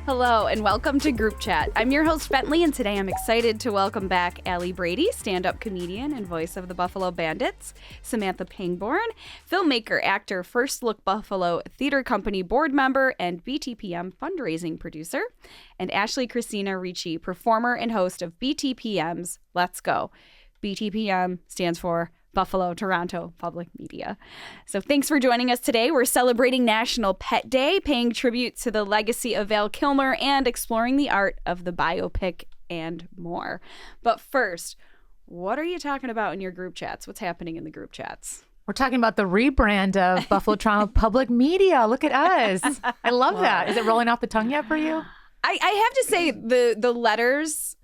Hello and welcome to Group Chat. I'm your host Bentley, and today I'm excited to welcome back Allie Brady, stand-up comedian and voice of the Buffalo Bandits, Samantha Pangborn, filmmaker, actor, First Look Buffalo Theater Company board member, and BTPM fundraising producer, and Ashleigh Chrisena Ricci, performer and host of BTPM's Let's Go. BTPM stands for Buffalo Toronto Public Media. So thanks for joining us today. We're celebrating National Pet Day, paying tribute to the legacy of Val Kilmer and exploring the art of the biopic and more. But first, what are you talking about in your group chats? What's happening in the group chats? We're talking about the rebrand of Buffalo Toronto Public Media. Look at us. I love that. Is it rolling off the tongue yet for you? I have to say the letters,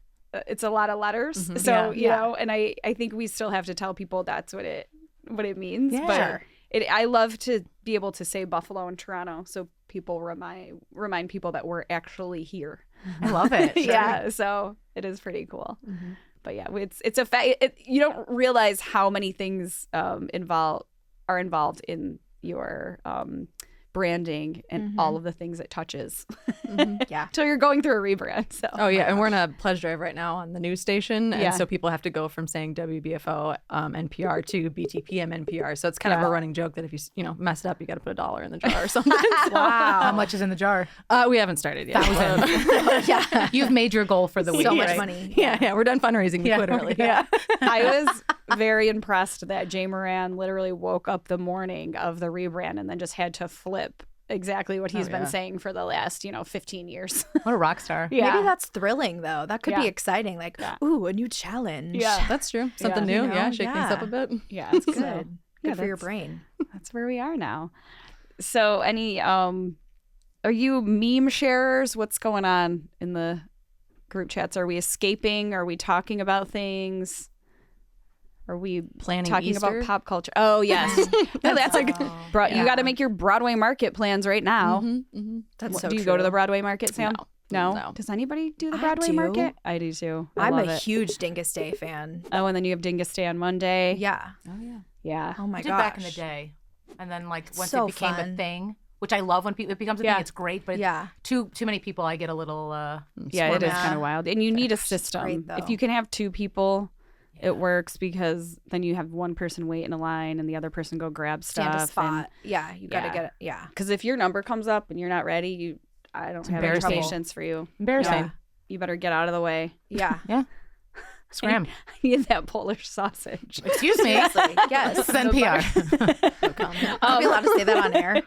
it's a lot of letters. Mm-hmm. So, you know, and I think we still have to tell people that's what it means. Yeah. But Sure. I love to be able to say Buffalo and Toronto so people remind people that we're actually here. I love it. Yeah, so it is pretty cool. Mm-hmm. But yeah, it's a fact. You don't realize how many things are involved in your branding and all of the things it touches. Yeah. Till you're going through a rebrand. So. Oh yeah, and we're in a pledge drive right now on the news station, and so people have to go from saying WBFO NPR to BTPM NPR. So it's kind of a running joke that if you mess it up, you got to put $1 in the jar or something. Wow. How much is in the jar? We haven't started yet. Yeah. You've made your goal for the week. So much money. Yeah, we're done fundraising. We quit early. Yeah. I was very impressed that Jay Moran literally woke up the morning of the rebrand and then just had to flip exactly what he's been saying for the last 15 years. What a rock star. Yeah. Maybe that's thrilling though. That could be exciting. Like, ooh, a new challenge. Yeah, that's true. Something new. Shake things up a bit. Yeah, it's good. So, good for your brain. That's where we are now. So any are you meme sharers? What's going on in the group chats? Are we escaping? Are we talking about things? Are we planning talking Easter? about pop culture? Oh yes, no, that's like you got to make your Broadway market plans right now. That's so do you true. go to the Broadway market, Sam? No. Does anybody do the Broadway market? I do too. I'm love a it. huge Dingus Day fan. Oh, and then you have Dingus Day on Monday. Yeah. Oh, yeah. Yeah. Oh my I did gosh. back in the day. And then once So it became fun. a thing, which I love when it becomes a thing, it's great. But too many people, I get a little yeah, it is squirmy. kind of wild. And you need a system. great, though. If you can have two people, it works because then you have one person wait in a line and the other person go grab stuff. Stand a spot. You got to get it. Yeah. Because if your number comes up and you're not ready, I don't have any patience for you. embarrassing. Yeah. You better get out of the way. Yeah. Yeah. Scram. I need that Polish sausage. Excuse me. Seriously. Yes. This is NPR. I'll be allowed to say that on air.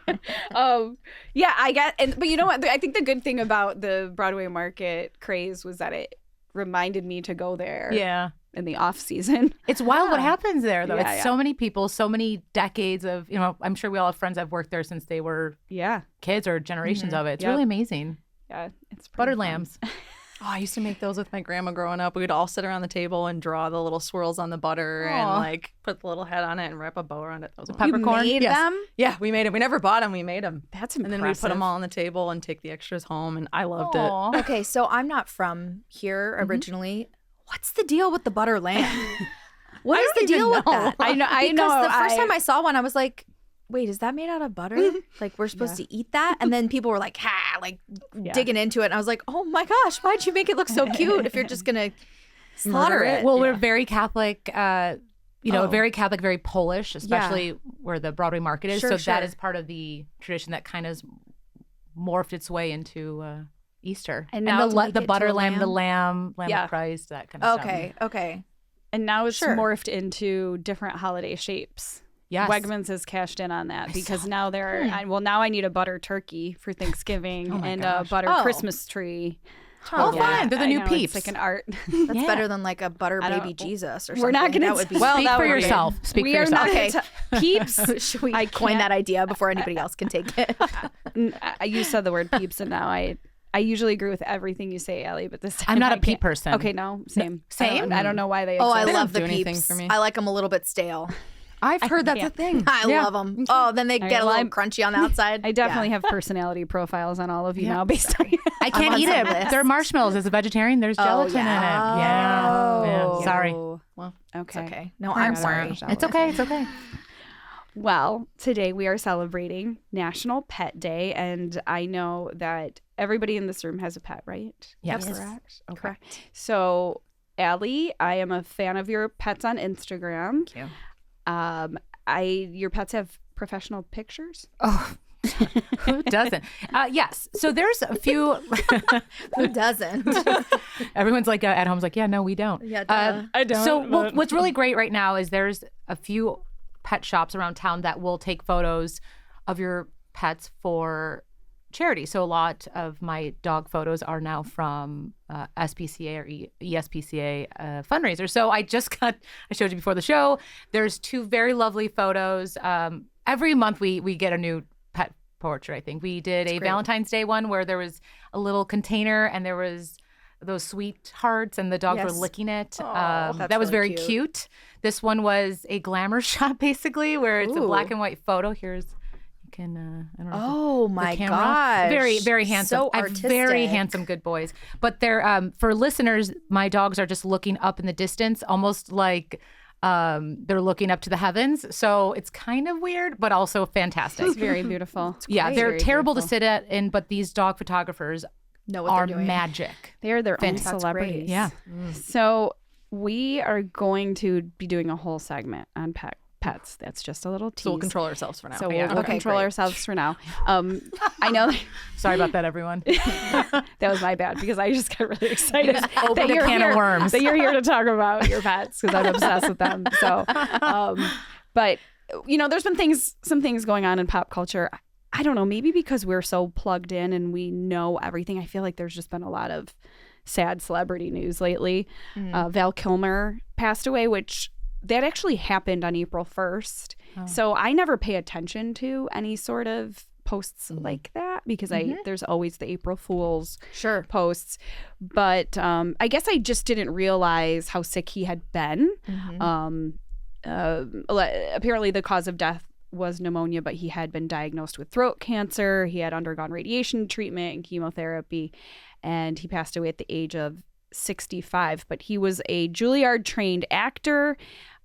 Yeah, I get, but you know what? I think the good thing about the Broadway market craze was that it reminded me to go there. Yeah. In the off season. It's wild what happens there, though. Yeah, it's so many people, so many decades of, I'm sure we all have friends that have worked there since they were kids or generations of it. It's really amazing. Yeah, it's butter fun. lambs. Oh, I used to make those with my grandma growing up. We would all sit around the table and draw the little swirls on the butter and put the little head on it and wrap a bow around it. That was Peppercorn. You made them? Yeah, we made it. We never bought them. We made them. That's impressive. And then we put them all on the table and take the extras home. And I loved it. it. Okay, so I'm not from here originally. What's the deal with the butter lamb? What is the deal with that? I know. Because the first time I saw one, I was like, wait, is that made out of butter? Like, we're supposed to eat that? And then people were like, digging into it. And I was like, oh my gosh, why'd you make it look so cute if you're just going to slaughter it? Well, we're very Catholic, very Catholic, very Polish, especially where the Broadway market is. Sure, that is part of the tradition that kind of morphed its way into Easter. And now the butter lamb, the lamb of Christ, that kind of stuff. Okay. And now it's morphed into different holiday shapes. Yes. Wegmans has cashed in on that because now now I need a butter turkey for Thanksgiving and a butter Christmas tree. Oh, fine. They're the new Peeps. It's like an art. That's better than like a butter baby Jesus or something. We're not going to. That would be Speak for yourself. Speak for yourself. Okay. Peeps. Should we coin that idea before anybody else can take it? You said the word peeps, and now I usually agree with everything you say, Allie, but this time I'm not a I peep can't. person. Okay, no, same. Same? I don't know why they. Oh, I exist. love the do anything peeps. for me. I like them a little bit stale. I've heard that's a thing. I love them. Okay. Oh, then they get a little crunchy on the outside. I definitely have personality profiles on all of you now based on I can't eat it. They're marshmallows. As a vegetarian, there's gelatin in it. Yeah. Sorry. Well, okay. it's okay. No, I'm sorry. It's okay. It's okay. Well, today we are celebrating National Pet Day, and I know that everybody in this room has a pet, right? Yes. Correct? Okay. Correct. So, Allie, I am a fan of your pets on Instagram. Thank you. Your pets have professional pictures? Oh, who doesn't? Yes. So there's a few. Who doesn't? Everyone's like at home's like, yeah, no, we don't. Yeah, I don't. So what's really great right now is there's a few pet shops around town that will take photos of your pets for charity. So a lot of my dog photos are now from SPCA or ESPCA fundraisers. So I showed you before the show, there's 2 very lovely photos. Every month we get a new pet portrait, I think. We did a Valentine's Day one where there was a little container and there was those sweet hearts and the dogs were licking it. That was really very cute. This one was a glamour shot, basically, where it's a black and white photo. Here's, you can, I don't know. Oh my gosh. Very, very handsome. So I have artistic. very handsome, good boys. But they're, for listeners, my dogs are just looking up in the distance, almost like they're looking up to the heavens. So it's kind of weird, but also fantastic. It's very beautiful. Yeah, they're Very terrible beautiful. to sit at, but these dog photographers Know what are they're doing. magic. They are their own That's celebrities. great. Yeah. So we are going to be doing a whole segment on pets. That's just a little tease. So we'll control ourselves for now. So we'll, Yeah. we'll Okay, control great. ourselves for now. I know Sorry about that, everyone. that was my bad because I just got really excited Opened a can of worms. that you're here to talk about your pets because I'm obsessed with them. So, but there's been some things going on in pop culture. I don't know, maybe because we're so plugged in and we know everything. I feel like there's just been a lot of sad celebrity news lately. Val Kilmer passed away, which that actually happened on April 1st. Oh. So I never pay attention to any sort of posts like that because there's always the April Fool's posts. But I guess I just didn't realize how sick he had been. Apparently the cause of death was pneumonia, but he had been diagnosed with throat cancer. He had undergone radiation treatment and chemotherapy, and he passed away at the age of 65. But he was a Juilliard-trained actor.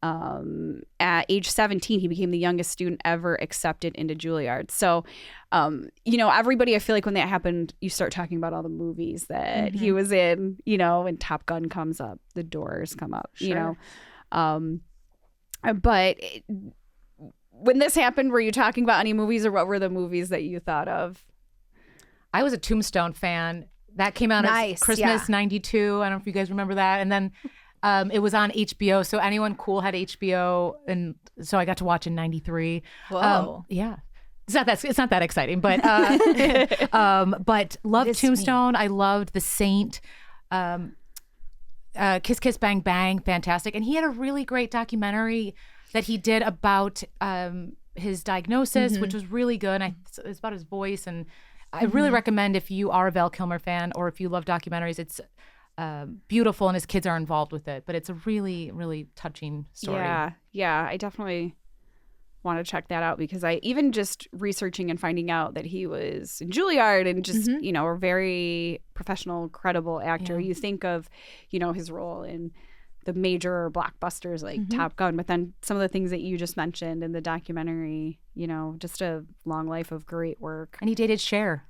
At age 17, he became the youngest student ever accepted into Juilliard. So, everybody, I feel like when that happened, you start talking about all the movies that he was in, and Top Gun comes up, The Doors come up, but when this happened, were you talking about any movies or what were the movies that you thought of? I was a Tombstone fan. That came out as Christmas '92. I don't know if you guys remember that. And then it was on HBO. So anyone cool had HBO. And so I got to watch in '93. Whoa. Yeah. It's not that exciting, but but loved Tombstone. I loved The Saint. Kiss Kiss Bang Bang, fantastic. And he had a really great documentary that he did about his diagnosis, which was really good. It's about his voice, and I really recommend if you are a Val Kilmer fan or if you love documentaries. It's beautiful, and his kids are involved with it. But it's a really, really touching story. Yeah, I definitely want to check that out because I even just researching and finding out that he was in Juilliard and just a very professional, credible actor. You think of his role in the major blockbusters like Top Gun, but then some of the things that you just mentioned in the documentary, just a long life of great work. And he dated Cher.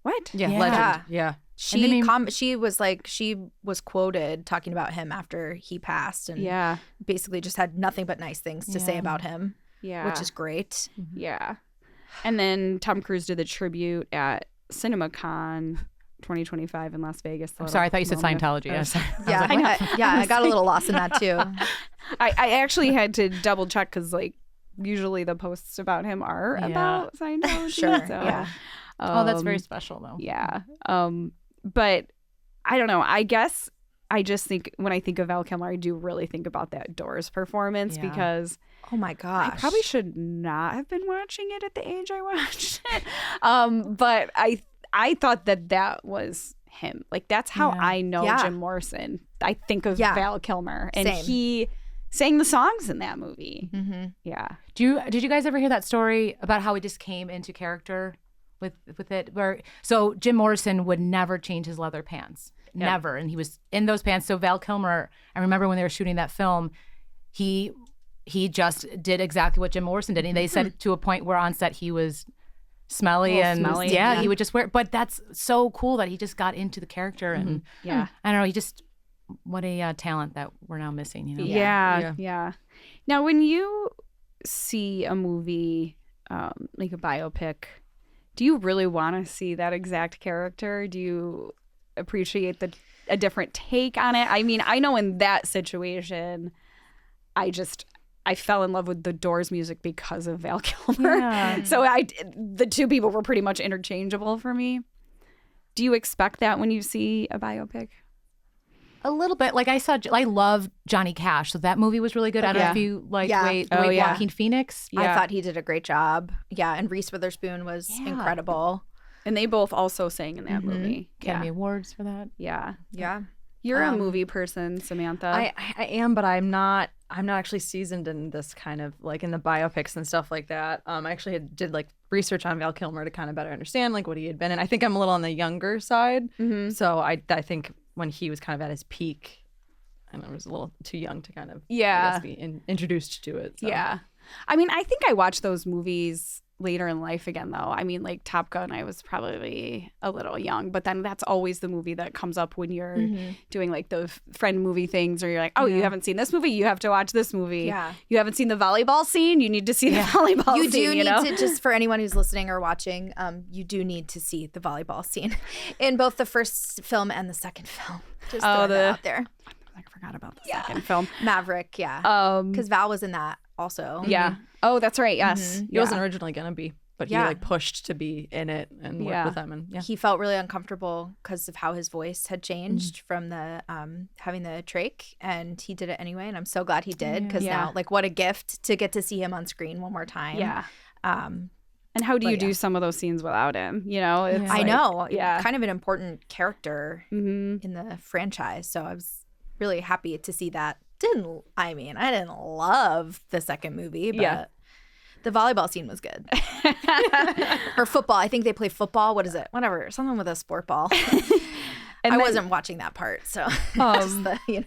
What? Yeah, Yeah. legend. Yeah. She was quoted talking about him after he passed and basically just had nothing but nice things to say about him. Yeah. Which is great. Yeah. And then Tom Cruise did the tribute at CinemaCon 2025 in Las Vegas. I'm sorry, I thought you said Scientology. Yes. I got a little lost in that too. I actually had to double check because usually the posts about him are about Scientology. Sure. So, that's very special though. Yeah. But I don't know. I guess I just think when I think of Val Kilmer, I do really think about that Doors performance because oh my gosh, I probably should not have been watching it at the age I watched it. But I thought that was him. That's how I know Jim Morrison. I think of Val Kilmer, and he sang the songs in that movie. Yeah. Did you guys ever hear that story about how he just came into character with it? So Jim Morrison would never change his leather pants, never, and he was in those pants. So Val Kilmer, I remember when they were shooting that film, he he just did exactly what Jim Morrison did. And they said to a point where on set he was smelly and smelly, he would just wear. But that's so cool that he just got into the character and I don't know. He just what a talent that we're now missing. You know? Yeah. Now, when you see a movie like a biopic, do you really want to see that exact character? Do you appreciate a different take on it? I mean, I know in that situation, I fell in love with the Doors music because of Val Kilmer. Yeah. So the two people were pretty much interchangeable for me. Do you expect that when you see a biopic? A little bit. Like I love Johnny Cash, so that movie was really good. I don't know if you like Joaquin Phoenix. I thought he did a great job. Yeah, and Reese Witherspoon was incredible. And they both also sang in that movie. Academy Awards for that. Yeah. Yeah. You're a movie person, Samantha. I am, but I'm not actually seasoned in this kind of like in the biopics and stuff like that. I actually did like research on Val Kilmer to kind of better understand like what he had been in. I think I'm a little on the younger side. So I think when he was kind of at his peak, and I was a little too young to kind of I guess, be introduced to it. So. Yeah. I mean, I think I watched those movies later in life again, though. I mean, like Top Gun, I was probably a little young, but then that's always the movie that comes up when you're doing like the friend movie things, or you're like, oh, you haven't seen this movie? You have to watch this movie. Yeah. You haven't seen the volleyball scene? You need to see the volleyball You scene. do you need know? to, just for anyone who's listening or watching, you do need to see the volleyball scene in both the first film and the second film. Just throwing that out there. I forgot about the second film. Maverick, because Val was in that also. Yeah. Oh, that's right. Yes. He wasn't originally going to be, but he like pushed to be in it and work with them. And he felt really uncomfortable because of how his voice had changed from the having the trach, and he did it anyway. And I'm so glad he did, because now, like, what a gift to get to see him on screen one more time. Yeah. And how do you do some of those scenes without him? You know, it's I know. Yeah. Kind of an important character in the franchise. So I was really happy to see that. I didn't love the second movie, but the volleyball scene was good. Or football. I think they play football. What is it? Whatever. Something with a sport ball. I wasn't watching that part, so just the,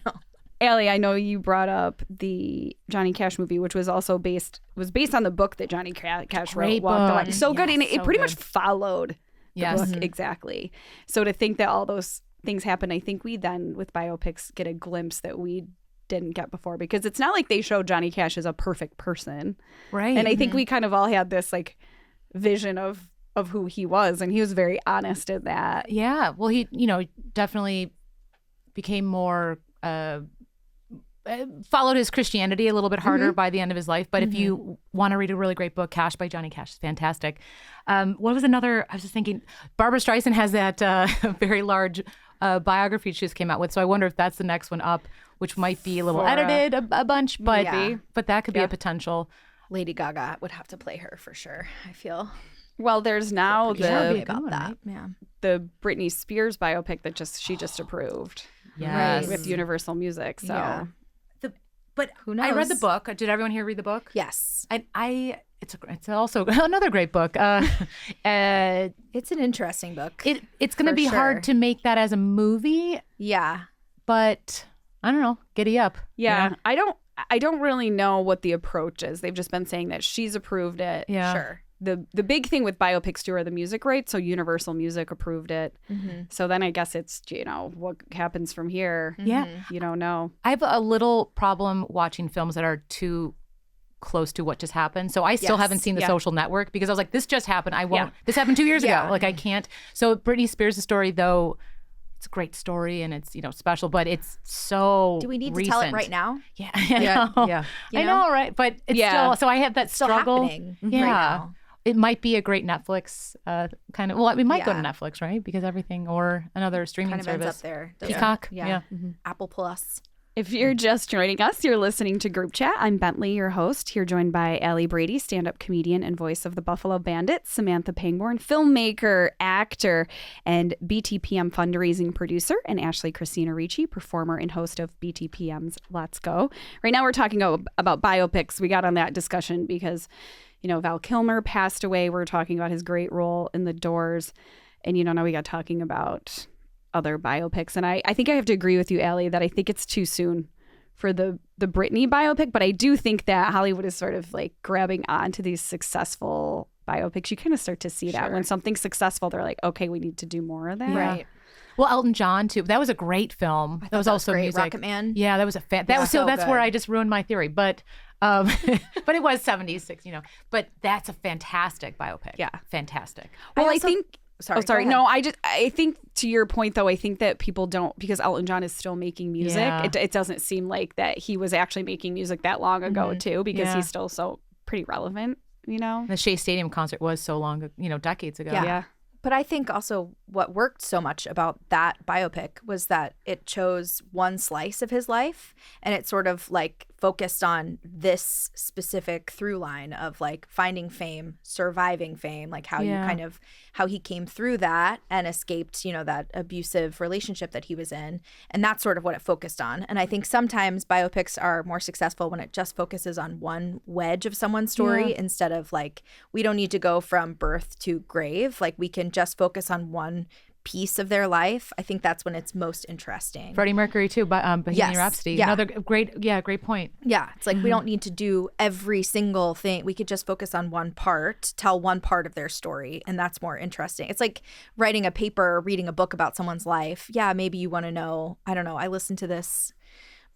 Allie, I know you brought up the Johnny Cash movie, which was also based on the book that Johnny Cash wrote. Walk the Walk. So good, and it pretty much followed the book exactly. So to think that all those things happen, I think we then with biopics get a glimpse that we didn't get before, because it's not like they show Johnny Cash as a perfect person, right? And I think we kind of all had this like vision of who he was, and he was very honest in that. Yeah, well, he definitely became more followed his Christianity a little bit harder by the end of his life. But if you want to read a really great book, Cash by Johnny Cash is fantastic. What was another? I was just thinking, Barbra Streisand has that very large biography she just came out with. So I wonder if that's the next one up, which might be a little edited a bunch, but that could be a potential. Lady Gaga would have to play her for sure, I feel. Well, there's now the Britney Spears biopic that she just approved. Yes. With Universal Music. So but who knows? I read the book. Did everyone here read the book? Yes. It's also another great book. It's an interesting book. It's going to be hard to make that as a movie. Yeah. But I don't know. Giddy up. Yeah. I don't really know what the approach is. They've just been saying that she's approved it. Yeah. Sure. The big thing with biopics too are the music rights. So Universal Music approved it. So then I guess it's, what happens from here. Yeah. You don't know. I have a little problem watching films that are too close to what just happened. So I still haven't seen The Social Network, because I was like, this just happened. I won't. This happened 2 years ago. Like, I can't. So Britney Spears' story, though, it's a great story and it's, special, but it's so Do we need recent. to tell it right now? Yeah. I know, right? But it's still, so I have that struggle. Happening right now. It might be a great Netflix kind of, well, we might go to Netflix, right? Because everything, or another streaming kind of service. ends up there. Peacock. Yeah. Apple Plus. If you're just joining us, you're listening to Group Chat. I'm Bentley, your host, here joined by Allie Brady, stand-up comedian and voice of the Buffalo Bandits, Samantha Pangborn, filmmaker, actor, and BTPM fundraising producer, and Ashleigh Chrisena Ricci, performer and host of BTPM's Let's Go. Right now we're talking about biopics. We got on that discussion because, Val Kilmer passed away. We're talking about his great role in The Doors. And, now we got talking about other biopics. And I think I have to agree with you, Allie, that I think it's too soon for the Britney biopic, but I do think that Hollywood is sort of like grabbing onto these successful biopics. You kind of start to see that when something's successful, they're like, okay, we need to do more of that. Right. Well, Elton John too. That was a great film. That was also great. music. Rocket Man. Yeah, that was a that's so that's good. where I just ruined my theory. But but it was 70s, 60s, But that's a fantastic biopic. Yeah. Fantastic. Well, I also- think. Sorry. Sorry. go ahead. No, I think to your point though, I think that people don't, because Elton John is still making music. Yeah. It doesn't seem like that he was actually making music that long ago too, because Yeah. he's still so pretty relevant. The Shea Stadium concert was so long, decades ago. Yeah. But I think also what worked so much about that biopic was that it chose one slice of his life, and it sort of like focused on this specific through line of like finding fame, surviving fame, like how how he came through that and escaped, that abusive relationship that he was in. And that's sort of what it focused on. And I think sometimes biopics are more successful when it just focuses on one wedge of someone's story instead of like, we don't need to go from birth to grave. Like we can just focus on one piece of their life. I think that's when it's most interesting. Freddie Mercury too, but Bohemian Yes. Rhapsody. Yeah. Another great point. Yeah, it's like we don't need to do every single thing. We could just focus on one part, tell one part of their story, and that's more interesting. It's like writing a paper or reading a book about someone's life. Yeah, maybe you want to know, I don't know, I listened to this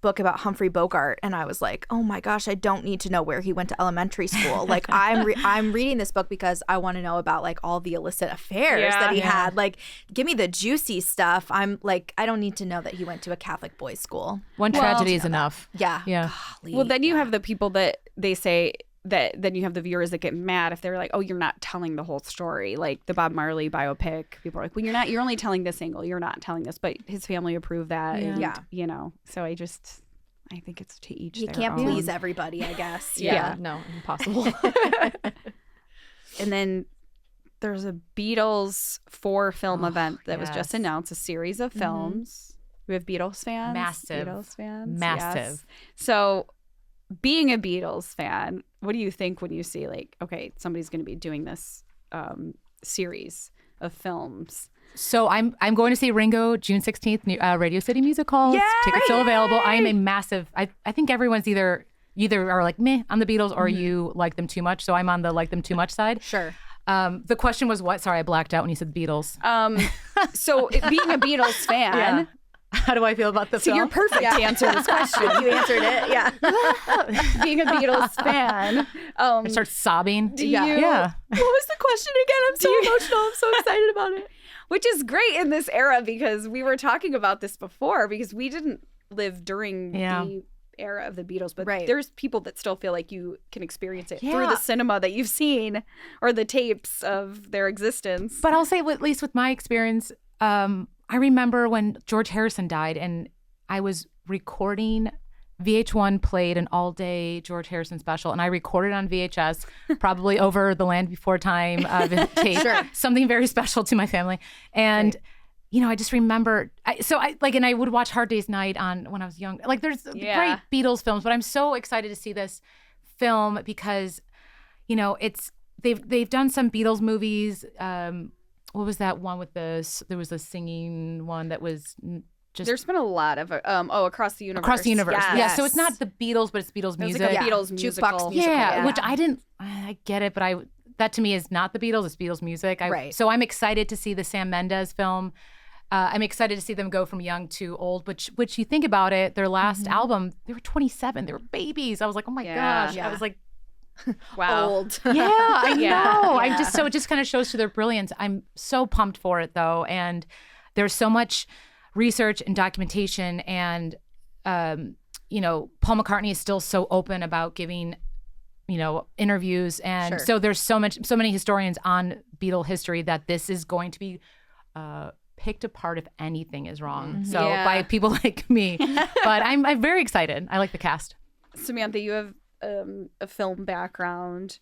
book about Humphrey Bogart and I was like, oh my gosh, I don't need to know where he went to elementary school. Like I'm reading this book because I want to know about like all the illicit affairs that he had. Like give me the juicy stuff. I'm like, I don't need to know that he went to a Catholic boys school. One tragedy is enough. Yeah. Yeah. Well, then you have the people that they say that then you have the viewers that get mad if they're like, oh, you're not telling the whole story. Like the Bob Marley biopic, people are like, well, you're only telling this angle. You're not telling this, but his family approved that. Yeah. And, so I think it's to each You their can't own. please everybody, I guess. Yeah. No, impossible. And then there's a Beatles 4-film event that was just yes. announced, a series of films. We have Beatles fans. Massive. Beatles fans. Massive. Yes. So being a Beatles fan, what do you think when you see like, okay, somebody's going to be doing this series of films? So I'm going to see Ringo June 16th, Radio City Music Hall. Tickets still available. I am a massive. I think everyone's either are like meh on the Beatles or you like them too much. So I'm on the like them too much side. Sure. The question was what? Sorry, I blacked out when you said the Beatles. So being a Beatles fan, How do I feel about the so film? you're perfect to answer this question. You answered it. Yeah. Being a Beatles fan, I start sobbing. yeah. What was the question again? I'm so emotional. I'm so excited about it. Which is great in this era because we were talking about this before because we didn't live during the era of the Beatles, but there's people that still feel like you can experience it through the cinema that you've seen or the tapes of their existence. But I'll say, at least with my experience, I remember when George Harrison died and I was recording. VH1 played an all-day George Harrison special, and I recorded on VHS, probably over the Land Before Time tape. Something very special to my family. And, I just remember, and I would watch Hard Day's Night on when I was young. Like, there's great Beatles films, but I'm so excited to see this film because, they've done some Beatles movies. What was that one with there was a singing one that was there's been a lot of Across the Universe. Across the Universe. Yes. Yeah, so it's not the Beatles, but it's Beatles music. It was like a Beatles musical. Jukebox musical. Yeah, which I get it, but that to me is not the Beatles, it's Beatles music. So I'm excited to see the Sam Mendes film. I'm excited to see them go from young to old, which you think about it, their last album, they were 27, they were babies. I was like, oh my gosh. I was like, wow. Old. yeah, I know. Yeah. I'm just so it just kind of shows to their brilliance. I'm so pumped for it though, and there's so much research and documentation, and Paul McCartney is still so open about giving interviews, and so there's so many historians on Beatle history that this is going to be picked apart if anything is wrong. So by people like me, but I'm very excited. I like the cast. Samantha, you have a film background.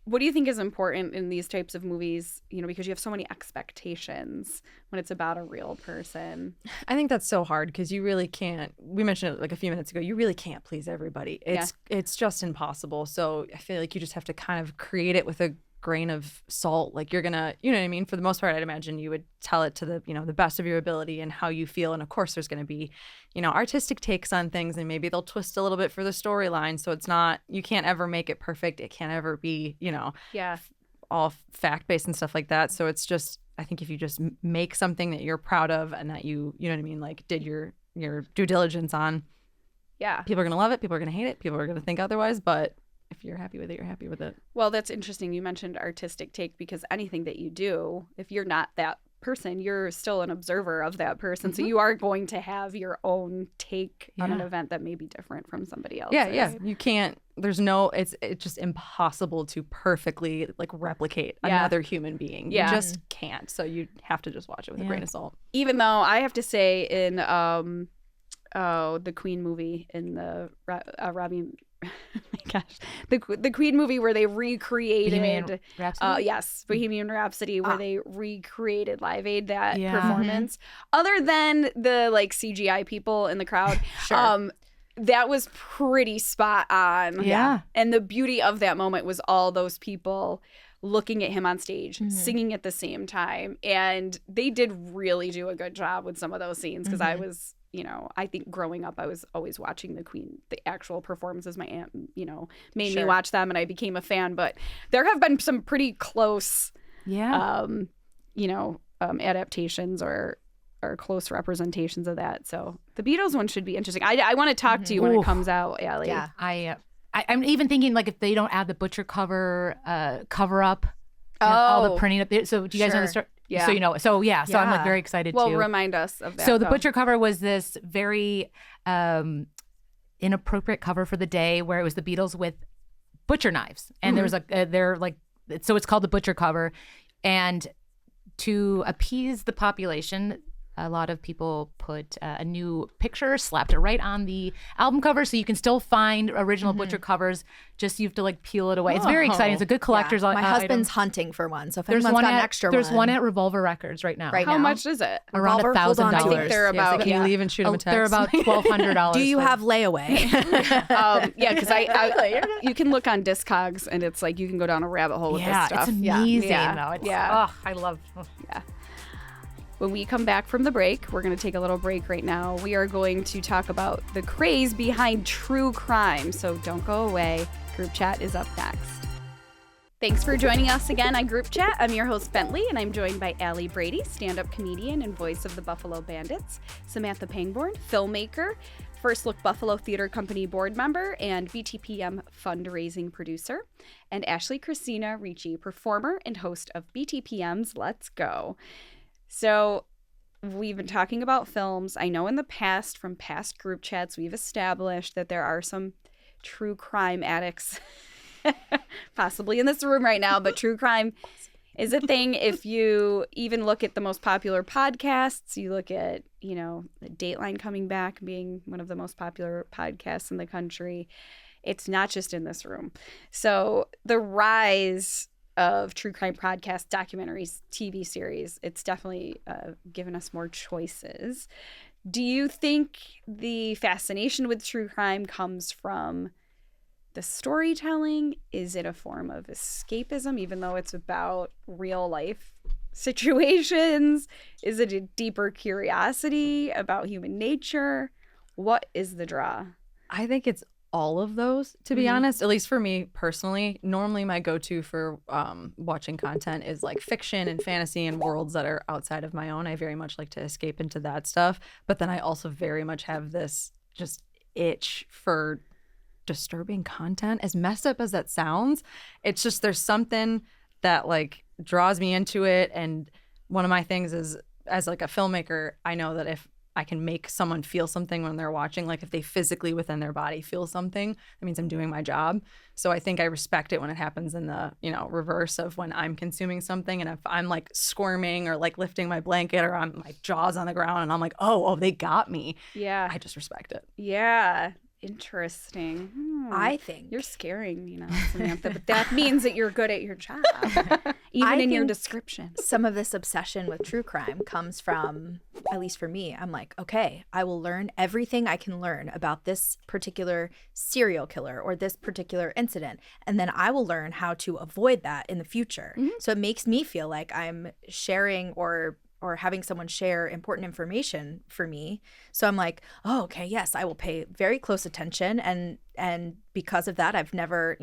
What do you think is important in these types of movies, because you have so many expectations when it's about a real person? I think that's so hard because you really can't. We mentioned it like a few minutes ago. You really can't please everybody. It's just impossible. So I feel like you just have to kind of create it with a grain of salt. Like you're gonna, you know what I mean? For the most part, I'd imagine you would tell it to the, you know, the best of your ability and how you feel. And of course there's gonna be, you know, artistic takes on things, and maybe they'll twist a little bit for the storyline. So it's not, you can't ever make it perfect. It can't ever be, you know, all fact-based and stuff like that. So it's just, I think if you just make something that you're proud of and that you know what I mean, like did your due diligence on, people are going to love it, people are going to hate it, people are going to think otherwise, but if you're happy with it, you're happy with it. Well, that's interesting. You mentioned artistic take, because anything that you do, if you're not that person, you're still an observer of that person. So you are going to have your own take on an event that may be different from somebody else's. Yeah. You can't, there's no, it's just impossible to perfectly like replicate another human being. You just can't. So you have to just watch it with a grain of salt. Even though I have to say in the Queen movie, in the Robbie, oh my gosh, the Queen movie where they recreated Bohemian Rhapsody? Bohemian Rhapsody, where they recreated Live Aid, that performance. Other than the like CGI people in the crowd, that was pretty spot on. Yeah. And the beauty of that moment was all those people looking at him on stage, singing at the same time. And they did really do a good job with some of those scenes, because I was, you know, I think growing up, I was always watching the Queen, the actual performances. My aunt, you know, made me watch them, and I became a fan. But there have been some pretty close, adaptations or close representations of that. So the Beatles one should be interesting. I want to talk to you when it comes out, Allie. Yeah. I'm even thinking, like, if they don't add the butcher cover up, all the printing up there. So do you guys know the story? Yeah. So you know. So yeah. So I'm like very excited too. Well, remind us of that. So the butcher cover was this very inappropriate cover for the day, where it was the Beatles with butcher knives, and there was like so it's called the butcher cover, and to appease the population, a lot of people put a new picture, slapped it right on the album cover, so you can still find original butcher covers. Just you have to like peel it away. It's very exciting. It's a good collector's item. My husband's hunting for one, so if there's anyone's one got an extra there's one at Revolver Records right now. How much is it? Around Revolver? Hold on, $1,000. I think they're about. Can you leave and shoot them a text? They're about $1,200. Do you have layaway? Because I you can look on Discogs, and it's like you can go down a rabbit hole with this stuff. It's amazing Yeah. though. It's, I love. When we come back from the break, we're going to take a little break right now. We are going to talk about the craze behind true crime. So don't go away. Group Chat is up next. Thanks for joining us again on Group Chat. I'm your host, Bentley, and I'm joined by Allie Brady, stand-up comedian and voice of the Buffalo Bandits, Samantha Pangborn, filmmaker, First Look Buffalo Theater Company board member and BTPM fundraising producer, and Ashleigh Chrisena Ricci, performer and host of BTPM's Let's Go. So we've been talking about films. I know in the past, from past group chats, we've established that there are some true crime addicts possibly in this room right now, but true crime is a thing. If you even look at the most popular podcasts, you look at, you know, Dateline coming back, being one of the most popular podcasts in the country. It's not just in this room. So the rise of true crime podcasts, documentaries, TV series, it's definitely given us more choices. Do you think the fascination with true crime comes from the storytelling? Is it a form of escapism, even though it's about real life situations? Is it a deeper curiosity about human nature? What is the draw? I think it's all of those, to be honest, at least for me personally. Normally my go-to for watching content is like fiction and fantasy and worlds that are outside of my own. I very much like to escape into that stuff, but then I also very much have this just itch for disturbing content. As messed up as that sounds, it's just there's something that like draws me into it. And one of my things is, as like a filmmaker, I know that if I can make someone feel something when they're watching, like if they physically within their body feel something, that means I'm doing my job. So I think I respect it when it happens in the, you know, reverse of when I'm consuming something. And if I'm like squirming or like lifting my blanket or I'm my jaws on the ground and I'm like, oh, they got me. Yeah. I just respect it. Yeah. Interesting. I think You're scaring me now, Samantha, but that means that you're good at your job, even in your description. some of this obsession with true crime comes from, at least for me, I'm like, okay, I will learn everything I can learn about this particular serial killer or this particular incident, and then I will learn how to avoid that in the future. So it makes me feel like I'm sharing or having someone share important information for me. So I'm like, oh, okay, yes, I will pay very close attention. And because of that, I've never,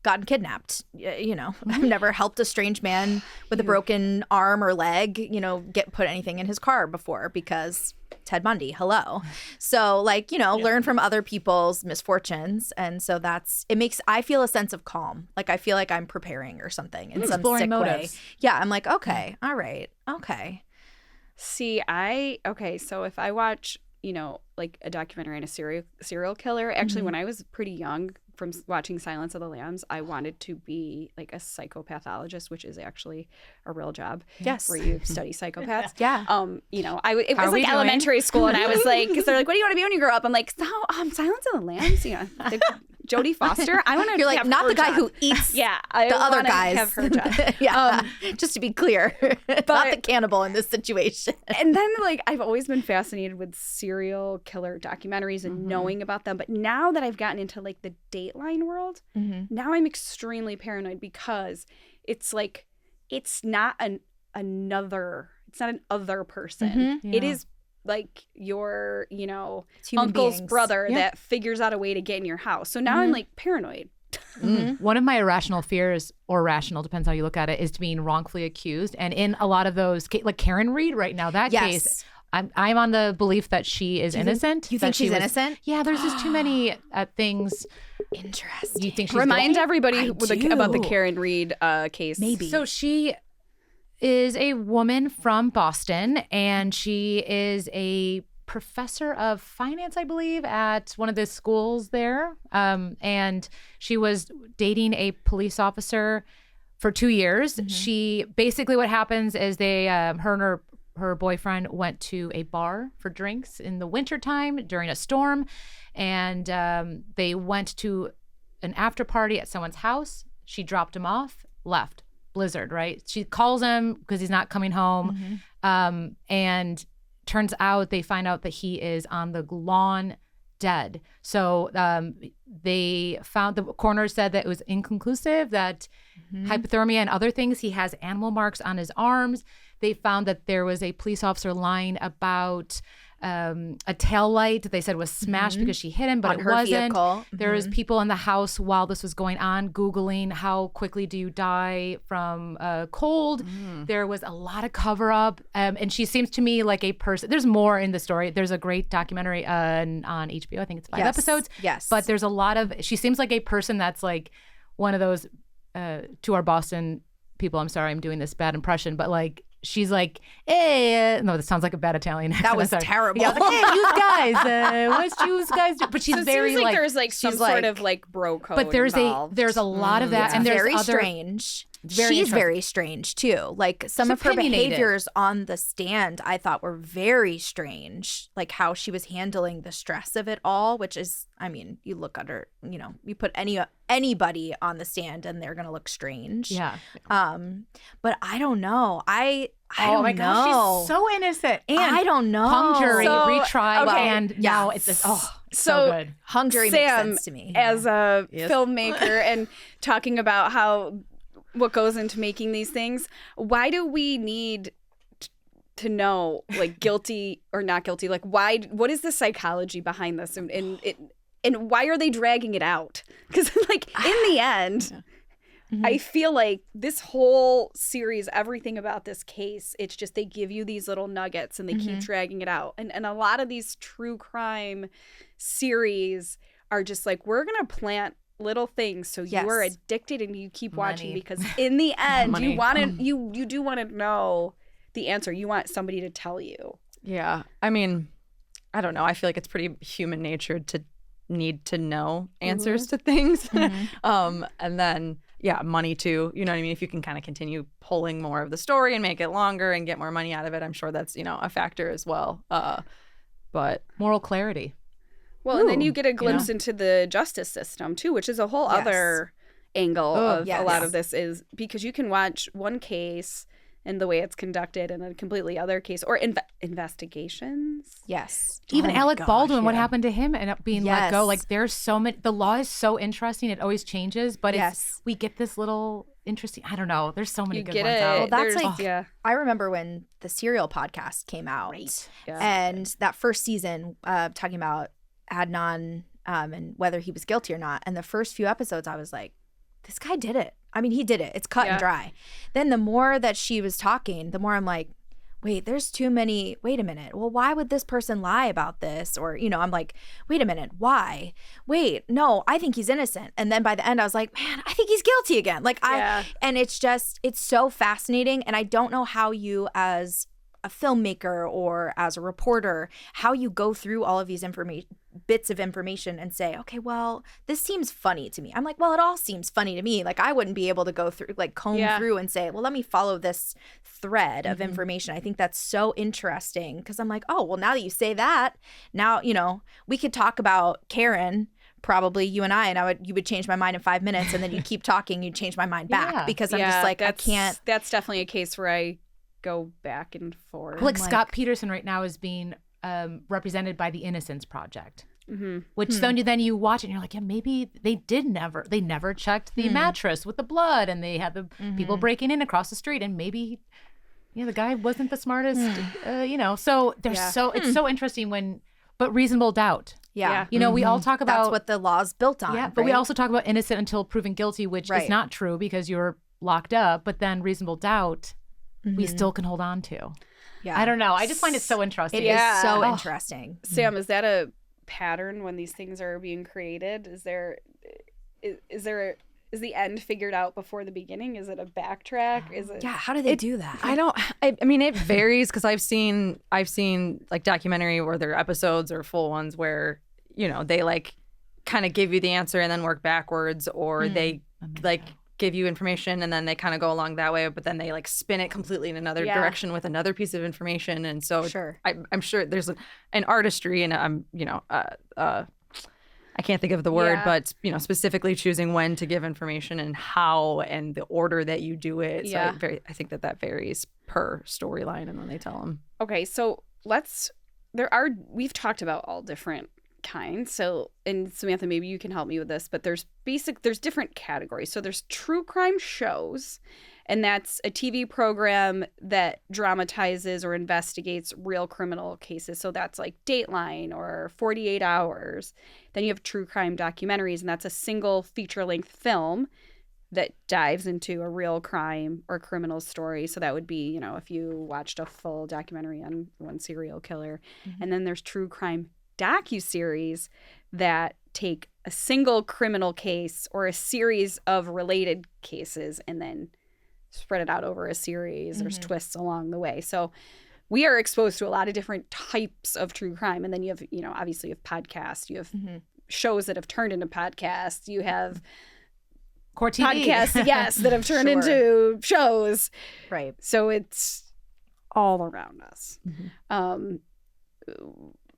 gotten kidnapped. I've never helped a strange man with a broken arm or leg, get put anything in his car before because Ted Bundy, hello. So learn from other people's misfortunes. And so I feel a sense of calm. Like I feel like I'm preparing or something in some sick motives. way. Yeah. I'm like, okay, all right. Okay. See, so if I watch, like a documentary on a serial killer, actually when I was pretty young from watching Silence of the Lambs, I wanted to be like a psychopathologist, which is actually a real job. Yes. Where you study psychopaths. Yeah. It was like elementary school and I was like, because they're like, what do you want to be when you grow up? I'm like, Silence of the Lambs, Jodie Foster. I want to. You're like, not the guy who eats the other guys. Have her job. Just to be clear, not the cannibal in this situation. And then I've always been fascinated with serial killer documentaries and knowing about them. But now that I've gotten into the Dateline world, now I'm extremely paranoid because it's it's not an other person. It is your uncle's beings. brother that figures out a way to get in your house. So now I'm paranoid. One of my irrational fears, or rational, depends how you look at it, is being wrongfully accused. And in a lot of those, like Karen Reed right now, that case, I'm on the belief that she is innocent. You think she's innocent? Yeah, there's just too many things. Interesting. You think she's Remind guilty? everybody about the Karen Reed case. Maybe. So she is a woman from Boston, and she is a professor of finance, I believe, at one of the schools there. And she was dating a police officer for 2 years. She basically, what happens is they, her and her boyfriend went to a bar for drinks in the wintertime during a storm. And they went to an after party at someone's house. She dropped him off, left. Blizzard, right? She calls him because he's not coming home. And turns out they find out that he is on the lawn dead. So they found, the coroner said that it was inconclusive, that hypothermia and other things. He has animal marks on his arms. They found that there was a police officer lying about a tail light they said was smashed because she hit him, but on it her wasn't. vehicle. There was people in the house while this was going on Googling how quickly do you die from cold. There was a lot of cover up. And she seems to me like a person. There's more in the story. There's a great documentary on HBO. I think it's 5 episodes. Yes. But there's a lot of, she seems like a person that's like one of those, to our Boston people, I'm sorry, I'm doing this bad impression, but she's like, hey, no, that sounds like a bad Italian accent. That was terrible. Yeah, hey, you guys, what you guys do? But she's So it very seems there's some sort of bro code. But there's involved. there's a lot of that, It's and there's very other, strange. very She's interesting. very strange too. Some of her opinionated. behaviors on the stand I thought were very strange. Like how she was handling the stress of it all, which is, you look at her, you put anybody on the stand and they're gonna look strange. Yeah. But I don't know. I Oh don't my know. gosh, she's so innocent. And I don't know. hung jury, retried, okay, and now it's this. Oh, So so good. Hung jury Sam, makes sense to me. as a filmmaker and talking about what goes into making these things, why do we need to know guilty or not guilty? What is the psychology behind this, and why are they dragging it out? Because in the end, I feel like this whole series, everything about this case, it's just they give you these little nuggets and they keep dragging it out. And a lot of these true crime series are just we're going to plant little things so you are addicted and you keep watching, because in the end you want to you do want to know the answer. You want somebody to tell you. Yeah. I don't know. I feel like it's pretty human nature to need to know answers to things. And then money too. You know what I mean? If you can kind of continue pulling more of the story and make it longer and get more money out of it, I'm sure that's, a factor as well. But Moral clarity. Well, and then you get a glimpse into the justice system too, which is a whole other angle of a lot of this, is because you can watch one case and the way it's conducted and a completely other case, or investigations. Yes. Even Alec Baldwin, what happened to him and being let go? Like, there's so many. The law is so interesting. It always changes, but we get this little interesting. I don't know. There's so many good ones out. Well, that's I remember when the Serial podcast came out, and that first season, talking about Adnan and whether he was guilty or not. And the first few episodes, I was like, this guy did it. I mean, he did it. It's cut and dry. Then the more that she was talking, the more I'm like, wait, there's too many. Wait a minute. Well, why would this person lie about this? Or, I'm like, wait a minute. Why? Wait, no, I think he's innocent. And then by the end, I was like, man, I think he's guilty again. Like, and it's so fascinating. And I don't know how you, as a filmmaker or as a reporter, how you go through all of these bits of information and say, okay, well, this seems funny to me. I'm like, well, it all seems funny to me. Like, I wouldn't be able to go through, like, comb through and say, well, let me follow this thread of information. I think that's so interesting because I'm like, oh, well, now that you say that, now, we could talk about Karen, probably you and I, you would change my mind in 5 minutes, and then you keep talking, you'd change my mind back because I'm just like, I can't. That's definitely a case where I go back and forth. Like Scott Peterson right now is being represented by the Innocence Project, which then you watch it and you're like, yeah, maybe they never checked the mattress with the blood, and they had the people breaking in across the street, and maybe the guy wasn't the smartest, So there's it's so interesting but reasonable doubt. Yeah. We all talk about that's what the law's built on. Yeah, but we also talk about innocent until proven guilty, which is not true because you're locked up. But then reasonable doubt, we still can hold on to. Yeah. I don't know. I just find it so interesting. It is so interesting. Sam, is that a pattern when these things are being created? Is the end figured out before the beginning? Is it a backtrack? Is it? Yeah. How do they do that? I mean, it varies because I've seen like documentary where there are episodes or full ones where, they like kind of give you the answer and then work backwards, or they like give you information and then they kind of go along that way, but then they like spin it completely in another direction with another piece of information. And so I'm sure there's an artistry, and I'm, I can't think of the word, but specifically choosing when to give information and how and the order that you do it. So I think that varies per storyline and when they tell them. Okay, so we've talked about all different kinds. So, and Samantha, maybe you can help me with this, but there's different categories. So there's true crime shows, and that's a TV program that dramatizes or investigates real criminal cases. So that's like Dateline or 48 Hours. Then you have true crime documentaries, and that's a single feature-length film that dives into a real crime or criminal story. So that would be, if you watched a full documentary on one serial killer. And then there's true crime docuseries that take a single criminal case or a series of related cases and then spread it out over a series. There's twists along the way. So we are exposed to a lot of different types of true crime. And then you have, obviously you have podcasts, you have shows that have turned into podcasts, you have Court TV podcasts, that have turned into shows. Right. So it's all around us.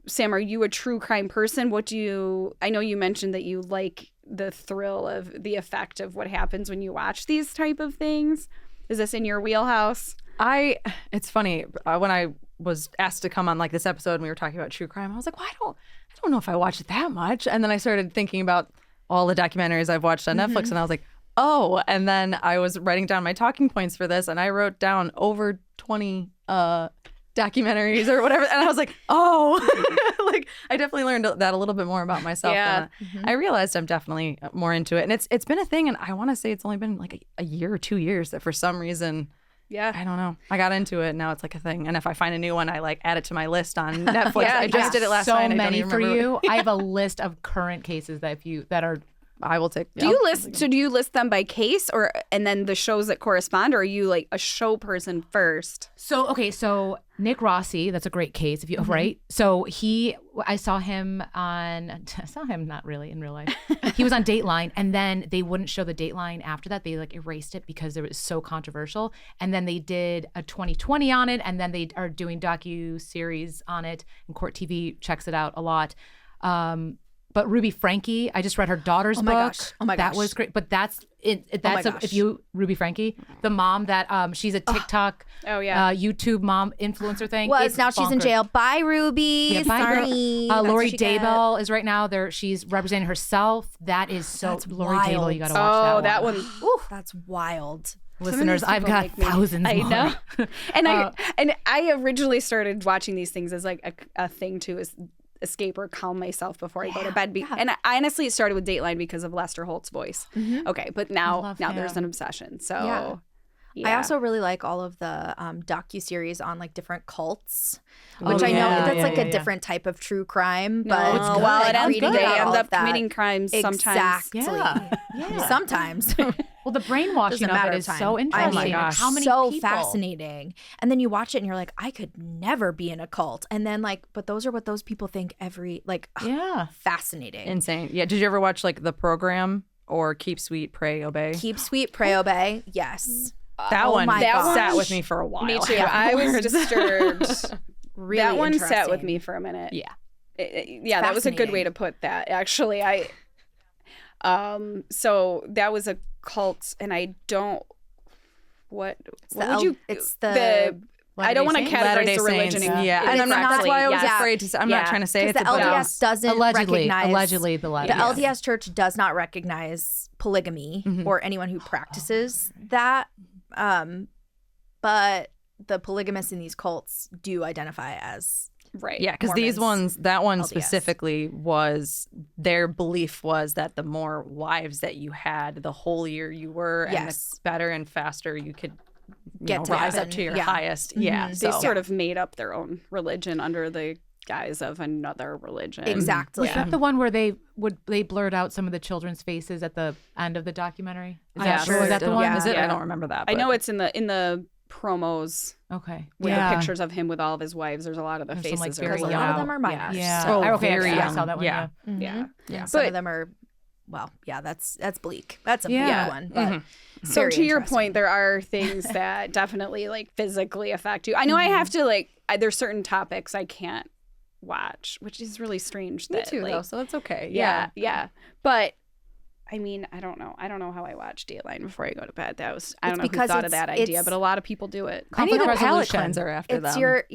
Sam, are you a true crime person? I know you mentioned that you like the thrill of the effect of what happens when you watch these type of things. Is this in your wheelhouse? It's funny, when I was asked to come on like this episode and we were talking about true crime, I was like, well, I don't know if I watch it that much. And then I started thinking about all the documentaries I've watched on Netflix, and I was like, oh, and then I was writing down my talking points for this, and I wrote down over 20 documentaries or whatever, and I was like, oh, like I definitely learned that a little bit more about myself. Yeah. I realized I'm definitely more into it, and it's been a thing, and I want to say it's only been like a year or 2 years that for some reason, I don't know, I got into it, and now it's like a thing. And if I find a new one, I like add it to my list on Netflix. I just did it last night. So many for you. I have a list of current cases that are. I will take. Do you list them by case, and then the shows that correspond, or are you like a show person first? So Nick Rossi, that's a great case. Right. So I saw him not really in real life. He was on Dateline, and then they wouldn't show the Dateline after that. They like erased it because it was so controversial. And then they did a 2020 on it, and then they are doing docu-series on it, and Court TV checks it out a lot. But Ruby Frankie, I just read her daughter's book. Gosh. Oh my gosh. That was great. But that's gosh. if you Ruby Frankie, the mom that she's a TikTok, YouTube mom influencer thing. Was now she's in bonkers. jail. Bye, Ruby. Yeah, bye, girl. Sorry. Lori Daybell is right now there. She's representing herself. That is so. That's Lori wild. Daybell, you got to watch that one. That's wild. Listeners, I've got thousands. I more. know. And I originally started watching these things as like a thing to escape or calm myself before I go to bed. And I honestly, it started with Dateline because of Lester Holt's voice. Okay, but now there's an obsession. So yeah. I also really like all of the docuseries on like different cults, which I know that's like a different type of true crime. But it's good. Well, they end up committing crimes sometimes. Exactly. Yeah. Sometimes. Well, the brainwashing of it is so interesting. I mean, How many so people? fascinating. And then you watch it and you're like, I could never be in a cult. And then like, but those are what those people think fascinating. Insane. Yeah. Did you ever watch like The Program or Keep Sweet, Pray, Obey? Keep Sweet, Pray, Obey. Yes. That one gosh. sat with me for a while. Me too. I was disturbed. Really that one sat interesting. with me for a minute. Yeah. That was a good way to put that. Actually, so that was a cult, and I don't. What would you? It's the. I don't want to categorize Latter-day the religion. Saints. Yeah, and that's why I was afraid to say. I'm not trying to say it's the LDS doesn't recognize. Allegedly, the LDS Church does not recognize polygamy or anyone who practices that. But the polygamists in these cults do identify as right. Yeah, because these ones, that one specifically was their belief was that the more wives that you had, the holier you were, and the better and faster you could rise up to your highest. Yeah, they sort of made up their own religion under the guise of another religion. Exactly. Was that the one where they blurred out some of the children's faces at the end of the documentary? Is that the one? Is it? I don't remember that. I know it's in the promos. Okay. With the pictures of him with all of his wives, there's a lot of the faces. Like a lot of them are minors. Yeah. So. Oh, okay. very I young. saw that one. Yeah. Some of them are. Well, yeah, that's bleak. That's a big one. But so to your point, there are things that definitely like physically affect you. I know I have to there's certain topics I can't watch, which is really strange. Me too, though. So that's okay. Yeah. But I mean, I don't know how I watch Dateline before I go to bed. I don't know who thought of that idea, but a lot of people do it. I need a palate cleanser after them.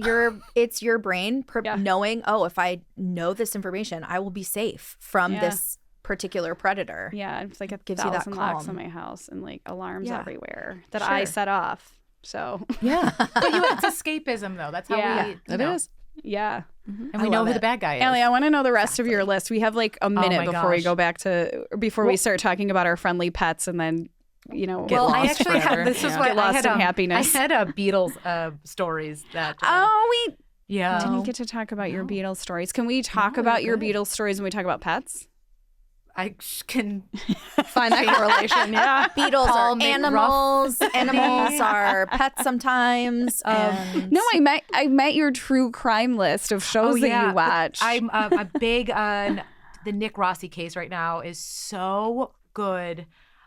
It's your brain knowing, if I know this information, I will be safe from this particular predator. Yeah, it's like gives you that locks calm in my house and like alarms everywhere that I set off. So but it's escapism though. That's how it is. Yeah. And we know who the bad guy is. Allie, I want to know the rest of your list. We have like a minute before we go back before we start talking about our friendly pets and then, get lost I actually forever. had, this is what I had in happiness. I had Beatles stories that. We didn't get to talk about your Beatles stories. Can we talk about your Beatles stories when we talk about pets? I can find that correlation. Yeah, Beetles are animals. Animals are pets sometimes. No, I met your true crime list of shows that you watch. I'm a big the Nick Rossi case right now is so good.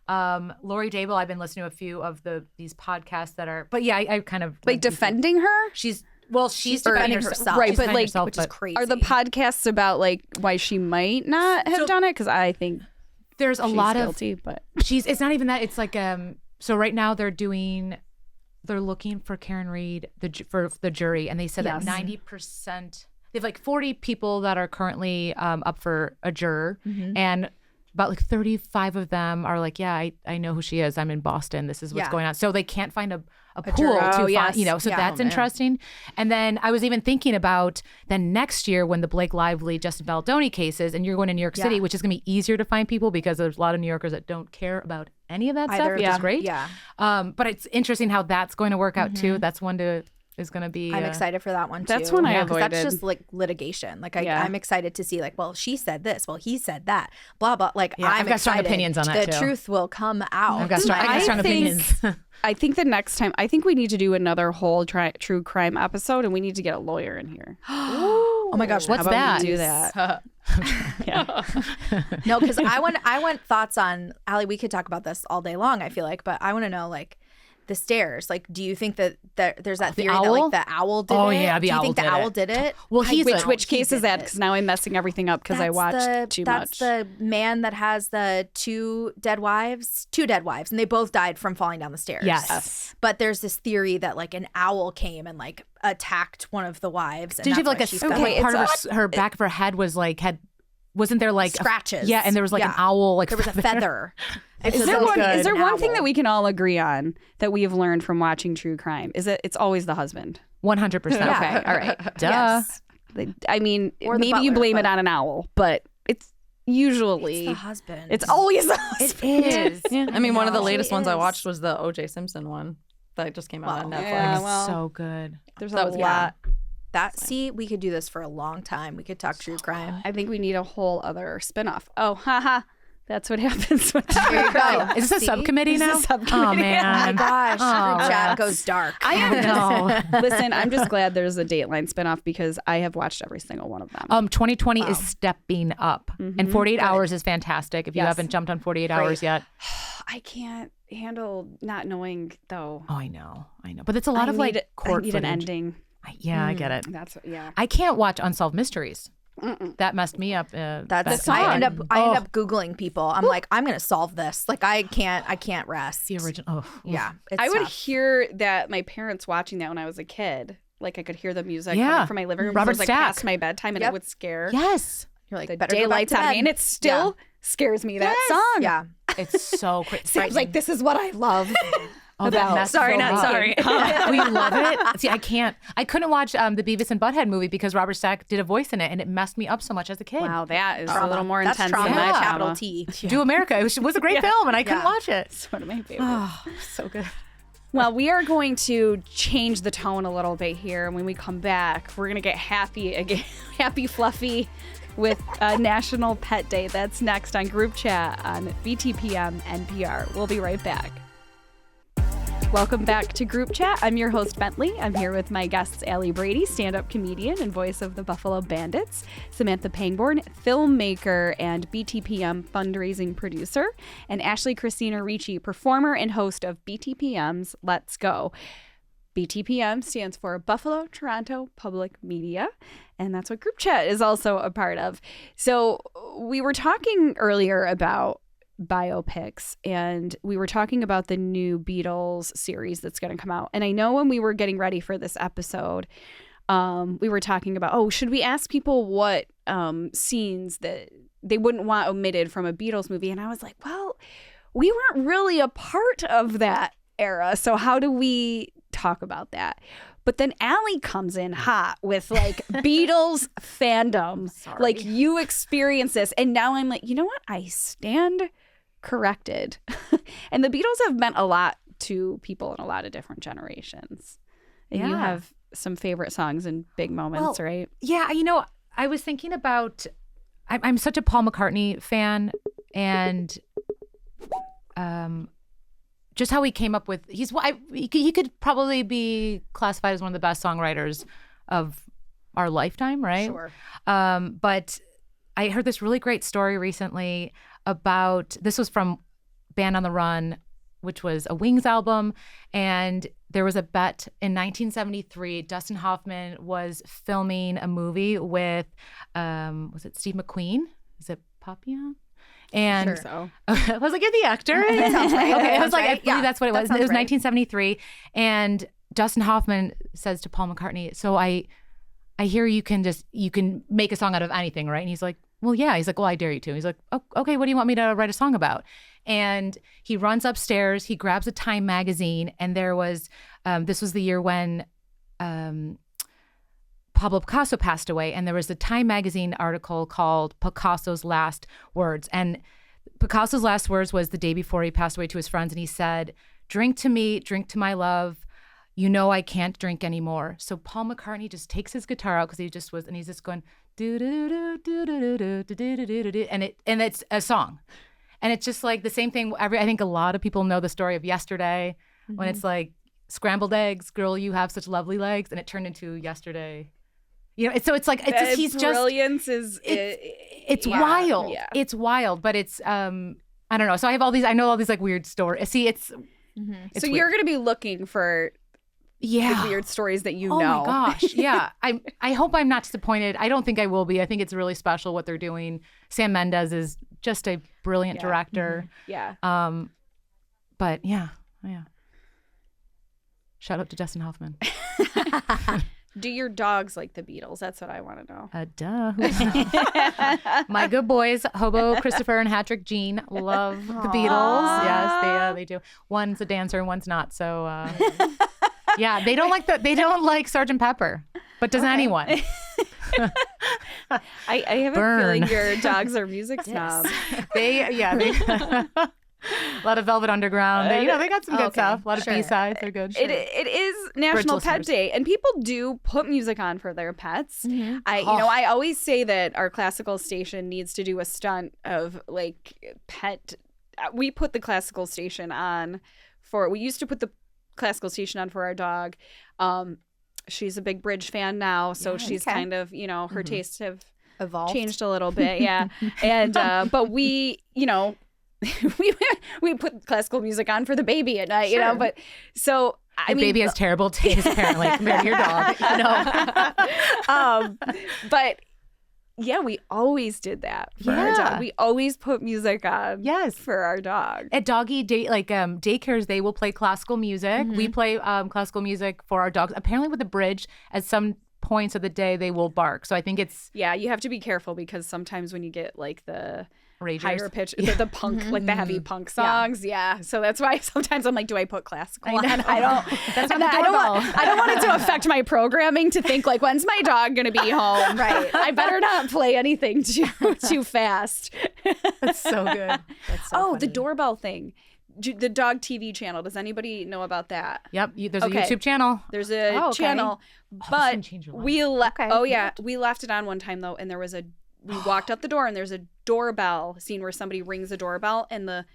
Lori Daybell, I've been listening to a few of these podcasts that are, but I kind of like defending her. She's defending herself, right? But like, which is crazy. Are the podcasts about like why she might not have done it? Because I think there's a lot guilty, of but it's not even that. It's like so right now they're looking for Karen Reed for the jury, and they said that 90%. They have like 40 people that are currently up for a juror, and about like 35 of them are like, I know who she is. I'm in Boston. This is what's going on. So they can't find a pool to find, so that's interesting. And then I was even thinking about then next year when the Blake Lively, Justin Baldoni cases, and you're going to New York City, which is going to be easier to find people because there's a lot of New Yorkers that don't care about any of that stuff, which is great. Yeah. But it's interesting how that's going to work out too. That's one is going to be. I'm excited for that one too. That's one I avoided. That's just like litigation. Like I'm excited to see like, well, she said this, well, he said that, blah blah. Like I've got strong opinions on that too. The truth will come out. I've got strong opinions. I think the next time, we need to do another whole true crime episode, and we need to get a lawyer in here. Oh my gosh, what's how about that? we do that? No, because I want thoughts on Allie. We could talk about this all day long. I feel like, but I want to know like the stairs. Like, do you think that there's that theory that owl? like the owl did it? Oh, yeah, the do you owl think the did owl it. did it? Well, Which case is that? Because now I'm messing everything up because I watched too much. That's the man that has the two dead wives, and they both died from falling down the stairs. Yes. But there's this theory that like an owl came and like attacked one of the wives. And Did she have that's like why she's part of her back of her head was like wasn't there like scratches? Yeah, and there was like an owl like there was a feather. Is there one thing that we can all agree on that we have learned from watching true crime? Is it's always the husband? 100%. Okay, all right. Duh. Yes. I mean, Or the maybe you butler, blame it but- on an owl, but it's usually It's the husband. it's always the husband. It is. Yeah. I mean, one of the No, latest she ones I is. watched was the O.J. Simpson one that just came out on Netflix. Yeah, well, So good. there's That a was lot. See, we could do this for a long time. We could talk true crime. I think we need a whole other spinoff. Oh, haha. That's what happens when There you go. Is this a See? subcommittee This is now? a subcommittee. Oh man. Oh my gosh, Oh, group chat Rex. goes dark. I am No. Listen, I'm just glad there's a Dateline spinoff because I have watched every single one of them. 2020 is stepping up, and 48 hours is fantastic. If you Yes. haven't jumped on 48 hours yet, I can't handle not knowing though. I know, but it's a lot of like court I need an footage. ending. I get it. That's yeah. I can't watch Unsolved Mysteries. That messed me up. That's back I then. end up googling people. I'm like, I'm gonna solve this. Like I can't rest. the original. Oh, Yeah, it's I would tough. hear that my parents watching that when I was a kid. Like I could hear the music Yeah. coming from my living room. Robert It was like Stack. past my bedtime, and it Yep. would scare Yes, You're like the better go back daylights to out of me, bed. and it still scares me. That Yes. song. Yeah. it's so crazy. Sounds like this is what I love. Oh, that messed Sorry, so not up. sorry. We love it. See, I couldn't watch the Beavis and Butthead movie because Robert Stack did a voice in it, and it messed me up so much as a kid. Wow, that is a Trauma. little more That's intense trauma. than my Capital trauma. T. Do America. It was a great film, and I couldn't Yeah. watch it. It's one of my favorites. Oh, so good. Well, we are going to change the tone a little bit here. And when we come back, we're going to get happy again, happy fluffy with National Pet Day. That's next on Group Chat on BTPM NPR. We'll be right back. Welcome back to Group Chat. I'm your host, Bentley. I'm here with my guests, Allie Brady, stand-up comedian and voice of the Buffalo Bandits, Samantha Pangborn, filmmaker and BTPM fundraising producer, and Ashleigh Chrisena Ricci, performer and host of BTPM's Let's Go. BTPM stands for Buffalo Toronto Public Media, and that's what Group Chat is also a part of. So we were talking earlier about biopics, and we were talking about the new Beatles series that's going to come out. And I know when we were getting ready for this episode, we were talking about, should we ask people what scenes that they wouldn't want omitted from a Beatles movie? And I was like, well, we weren't really a part of that era, so how do we talk about that? But then Allie comes in hot with like Beatles fandom. Like you experience this. And now I'm like, you know what? I stand corrected. And the Beatles have meant a lot to people in a lot of different generations. And you have some favorite songs and big moments, right? Yeah, I was thinking about, I'm such a Paul McCartney fan, and just how he came up with, he could probably be classified as one of the best songwriters of our lifetime, right? Sure. But I heard this really great story recently about, this was from Band on the Run, which was a Wings album, and there was a bet in 1973. Dustin Hoffman was filming a movie with, was it Steve McQueen? Is it Papillon? And So I was like, you're the actor. That sounds right. Okay, I was Sounds like, I right. believe Yeah, that's what it that was. It sounds was right. 1973, and Dustin Hoffman says to Paul McCartney, "So I hear you can make a song out of anything, right?" And he's like, "Well, yeah." He's like, "Well, I dare you to." He's like, "Oh, okay, what do you want me to write a song about?" And he runs upstairs, he grabs a Time magazine, and there was, this was the year when Pablo Picasso passed away, and there was a Time magazine article called Picasso's Last Words. And Picasso's last words was the day before he passed away to his friends, and he said, "Drink to me, drink to my love. You know I can't drink anymore." So Paul McCartney just takes his guitar out, because he just was, and he's just going do do do do do do do do do, and it's a song. And it's just like the same thing. I think a lot of people know the story of Yesterday, when it's like, scrambled eggs, girl, you have such lovely legs, and it turned into Yesterday. So it's like, it's just, he's just, brilliance is it's wild. Yeah. It's wild, but it's I don't know. So I know all these like weird stories. See, It's So weird. you're going to be looking for the weird stories that you know. Oh my gosh. Yeah. I hope I'm not disappointed. I don't think I will be. I think it's really special what they're doing. Sam Mendes is just a brilliant director. Yeah. But yeah. Shout out to Dustin Hoffman. Do your dogs like the Beatles? That's what I want to know. Duh. My good boys, Hobo Christopher and Hattrick Jean, love the Beatles. Yes, they do. One's a dancer and one's not. So yeah, they don't like Sgt. Pepper. But does anyone? I have Burn. a feeling your dogs are music snobs. They a lot of Velvet Underground. They got some good stuff. A lot of B-sides. They're good. It is National Bridge Pet listeners. Day, and people do put music on for their pets. I always say that our classical station needs to do a stunt of like pet. We put the classical station on we used to put the classical station on for our dog. She's a big Bridge fan now, so she's kind of, her tastes have Evolved. changed a little bit. Yeah. And, but we, we put classical music on for the baby at night, but so The baby has terrible taste, apparently, compared to your dog. But yeah, we always did that for our dog. We always put music on for our dog. At doggy day, daycares, they will play classical music. We play classical music for our dogs. Apparently with the Bridge, at some points of the day, they will bark. So I think it's... Yeah, you have to be careful because sometimes when you get like the... Ragers. Higher pitch, the punk, like the heavy punk songs. Yeah. So that's why sometimes I'm like, do I put classical on? I don't. That's not the doorbell. I don't want it to affect my programming to think like, when's my dog going to be home? Right. I better not play anything too fast. That's so good. That's so funny. The doorbell thing. The dog TV channel. Does anybody know about that? Yep. There's a YouTube channel. There's a channel, but we left it on one time though, and we walked up the door and there's a doorbell scene where somebody rings the doorbell and the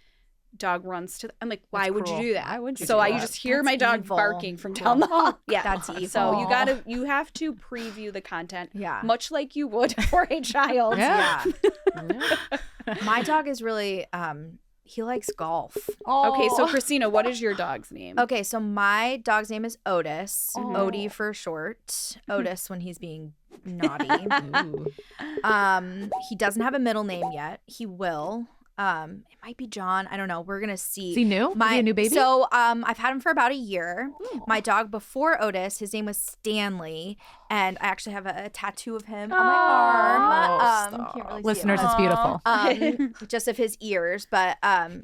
dog runs to I'm like, why would you do that? Why would you so do I that? just hear That's my dog evil. barking from down the hall. Yeah. That's evil. So you have to preview the content much like you would for a child. Yeah. My dog is really he likes golf. Okay, so Christina, what is your dog's name? Okay, so my dog's name is Otis. Odie for short. Otis when he's being naughty. He doesn't have a middle name yet. He will. It might be John. I don't know. We're gonna see. Is he new? Is he a new baby? So I've had him for about a year. My dog before Otis, his name was Stanley, and I actually have a tattoo of him on my arm. Can't really Listeners, see it's beautiful. just of his ears. But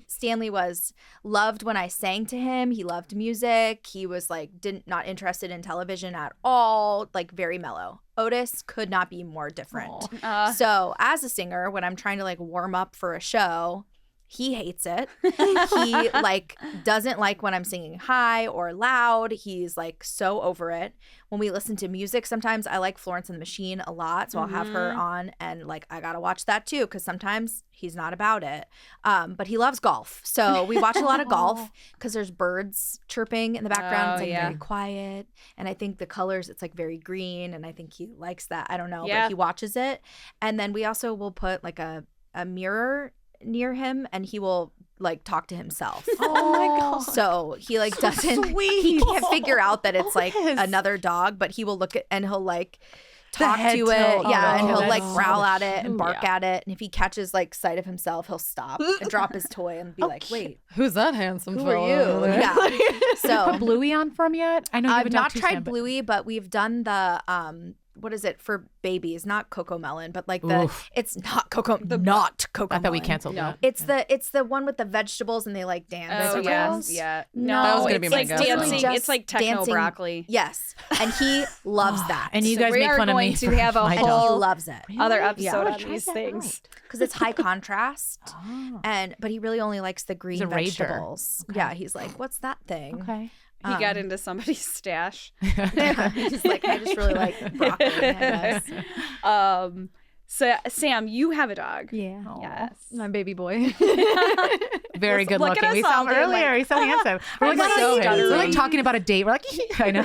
Stanley was loved when I sang to him. He loved music. He was like not interested in television at all. Like very mellow. Otis could not be more different. So as a singer, when I'm trying to like warm up for a show, he hates it. He like doesn't like when I'm singing high or loud. He's like so over it. When we listen to music, sometimes I like Florence and the Machine a lot, so I'll have her on and like I gotta watch that too because sometimes he's not about it. But he loves golf, so we watch a lot of golf because there's birds chirping in the background. It's like very quiet, and I think the colors it's like very green, and I think he likes that. I don't know, but he watches it, and then we also will put like a mirror near him and he will like talk to himself. Oh my God. So he like doesn't he can't figure out that it's like another dog, but he will look at and he'll like talk to it. And he'll like growl at it and bark at it. And if he catches like sight of himself, he'll stop and drop his toy and be like, wait, who's that handsome who fella are you? over there? Yeah. So Put Bluey on for him yet? I know you I've haven't not talked to tried Sam, but- Bluey, but we've done the what is it for babies? Not Coco Melon, but like the it's not Coco not Coco I thought we Melon. canceled that. It's the one with the vegetables and they like dance. Oh, around. yeah. No, That was gonna be my it's guess. dancing. Just It's like techno dancing. broccoli. Yes, and he loves that. And you So guys we make are fun of going me to for have a my he whole- dog. loves it Other episode Yeah. on these things. because it's high contrast. But he really only likes the green He's a rager. vegetables. Yeah, he's like, what's that thing? Okay. He got into somebody's stash. He's like, I just really like broccoli. I guess. So Sam, you have a dog. Yeah. Yes. My baby boy. Very good Look at looking. us We all saw him being earlier. like, He's so handsome. We're my like, God, we're like talking about a date. We're like, I know.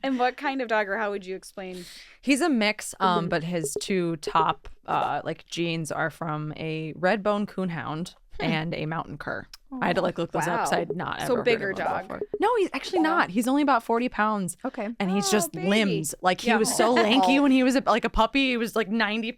And what kind of dog, or how would you explain? He's a mix, but his two top like genes are from a red bone coonhound and a mountain cur. I had to like look those up because I had not So ever bigger heard of them dog. before. No, he's actually not. He's only about 40 pounds. Okay. And he's just baby. limbs. Like he was so lanky when he was like a puppy. He was like 90%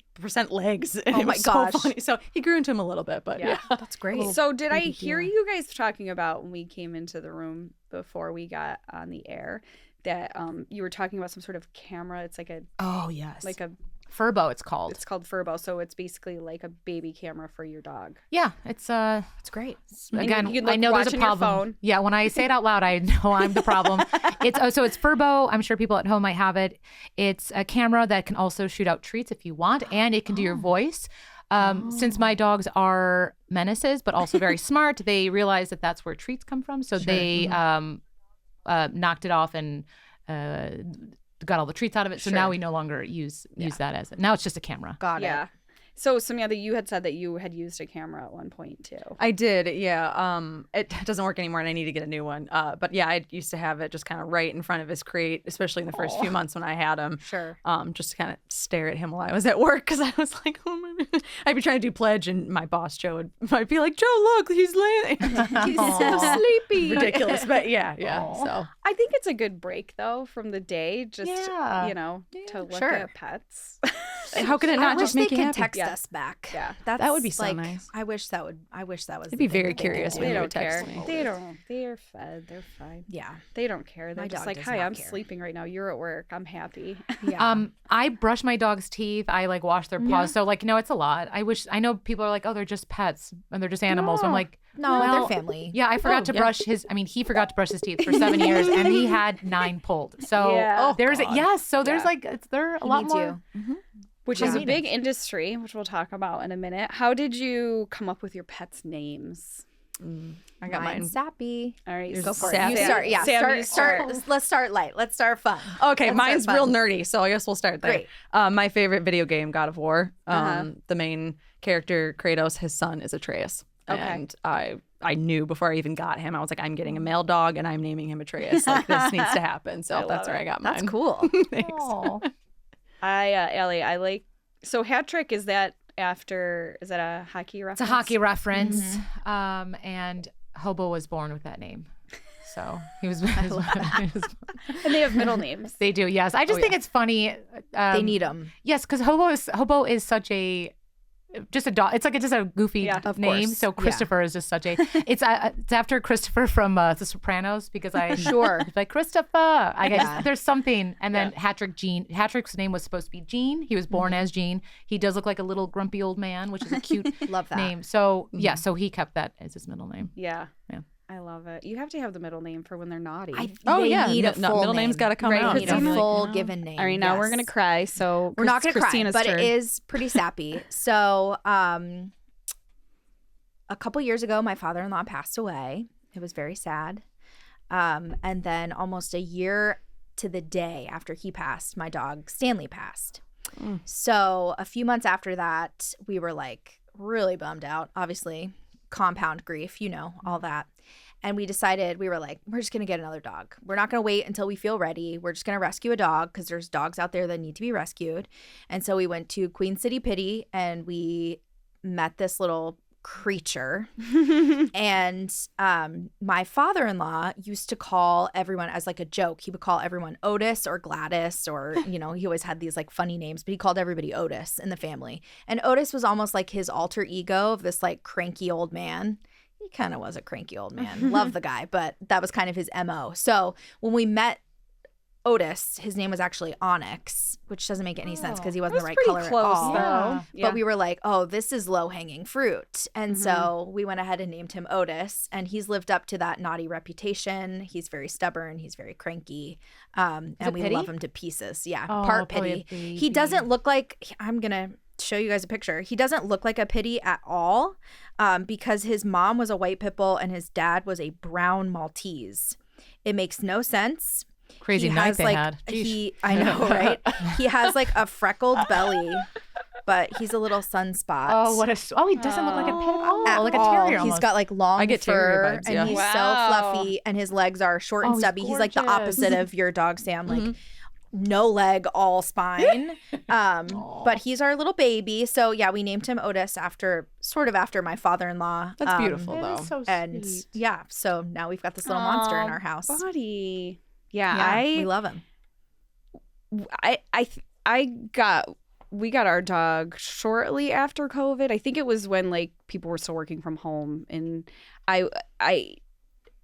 legs. And Oh it my was gosh. so funny. So he grew into him a little bit, but yeah. That's great. So did I hear you guys talking about when we came into the room before we got on the air that you were talking about some sort of camera? It's like a Oh, yes. like a Furbo, it's called. it's called Furbo, so it's basically like a baby camera for your dog. Yeah, it's great. again, you can, I like, know there's watch a on your problem. phone. Yeah, when I say it out loud, I know I'm the problem. So it's Furbo. I'm sure people at home might have it. It's a camera that can also shoot out treats if you want, and it can do your voice. Since my dogs are menaces, but also very smart, they realize that that's where treats come from. So they knocked it off and got all the treats out of it. So now we no longer use that as it. Now it's just a camera. Got it. Yeah. So Samantha, you had said that you had used a camera at one point too. I did, yeah. It doesn't work anymore, and I need to get a new one. But yeah, I used to have it just kind of right in front of his crate, especially in the first few months when I had him. Sure. Just to kind of stare at him while I was at work because I was like, oh my. I'd be trying to do pledge, and my boss Joe might be like, Joe, look, he's laying. He's so sleepy. Ridiculous, but yeah. So I think it's a good break though from the day, just Yeah. to look sure. at pets. how can it I not wish just they make you could happy? text us back. Yeah. That's That would be so like, nice. I wish that was. I'd the be thing very that they curious did. when They you would don't care. text me. They don't. They're fed. They're fine. Yeah. They don't care. They're My just dog like, does hi, not I'm care. sleeping right now. You're at work. I'm happy. Yeah. I brush my dog's teeth. I like wash their paws. So like, it's a lot. I know people are like, oh, they're just pets and they're just animals. I'm like, no, well, they're family. yeah, I forgot to brush he forgot to brush his teeth for 7 years and he had 9 pulled. So Yeah. there's there's like, there a lot needs more. you. Which is a big industry, which we'll talk about in a minute. How did you come up with your pets' names? I got mine. Sappy. All right, Go for Sam. it. You start. Yeah. Sam, you Start. Let's start light. Let's start fun. Okay, Let's mine's start real fun. nerdy, so I guess we'll start there. Great. My favorite video game, God of War. The main character, Kratos, his son is Atreus. Okay. And I knew before I even got him, I was like, I'm getting a male dog and I'm naming him Atreus. Like, this needs to happen. So that's where I got mine. That's cool. Thanks. Allie, I like. So hat trick, is that a hockey reference? It's a hockey reference. And Hobo was born with that name. So he was. And they have middle names. They do, yes. I just think it's funny. They need them. Yes, because Hobo is such a just a dog. It's like just a goofy of name. course. So Christopher is just such a. It's after Christopher from The Sopranos because I it's like Christopher. I guess there's something. And then Hattrick's name was supposed to be Gene. He was born as Gene. He does look like a little grumpy old man, which is a cute Love that. name. So so he kept that as his middle name. Yeah. Yeah. I love it. You have to have the middle name for when they're naughty. Oh, They yeah. need a full Middle name's name. got to come Right, out. They need a Christina. full given name. All right, now we're Yes. gonna cry. So We're not gonna cry, Christina's but turn. it is pretty sappy. So, a couple years ago, my father-in-law passed away. It was very sad. And then almost a year to the day after he passed, my dog Stanley passed. So a few months after that, we were like really bummed out. Obviously, compound grief, all that. And we decided, we were like, we're just going to get another dog. We're not going to wait until we feel ready. We're just going to rescue a dog because there's dogs out there that need to be rescued. And so we went to Queen City Pity and we met this little creature. And my father-in-law used to call everyone as like a joke. He would call everyone Otis or Gladys or, he always had these like funny names, but he called everybody Otis in the family. And Otis was almost like his alter ego of this like cranky old man. He kind of was a cranky old man. Love the guy, but that was kind of his MO. So when we met Otis, his name was actually Onyx, which doesn't make any sense because he wasn't the right color close, at all. though. Yeah. But we were like, oh, this is low-hanging fruit. And so we went ahead and named him Otis. And he's lived up to that naughty reputation. He's very stubborn. He's very cranky. And we Pity? love him to pieces. Yeah, Oh, part probably a pity. baby. He doesn't look like, I'm going to show you guys a picture. He doesn't look like a pity at all because his mom was a white pit bull and his dad was a brown Maltese. It makes no sense. Crazy He night has, they like, had. I know, right? He has like a freckled belly, but he's a little sunspot. Oh, he doesn't look like a pit. At Like a all. terrier He's almost. got like long I get terrier fur vibes, and yeah. he's Wow. so fluffy and his legs are short and Oh, he's stubby. He's like the gorgeous. opposite of your dog, Sam. Like no leg, all spine. But he's our little baby. So yeah, we named him Otis after my father-in-law. That's beautiful, That though. is so And sweet. yeah, so now we've got this little monster in our house. Buddy. We Yeah, love him. we got our dog shortly after COVID. I think it was when like people were still working from home, and I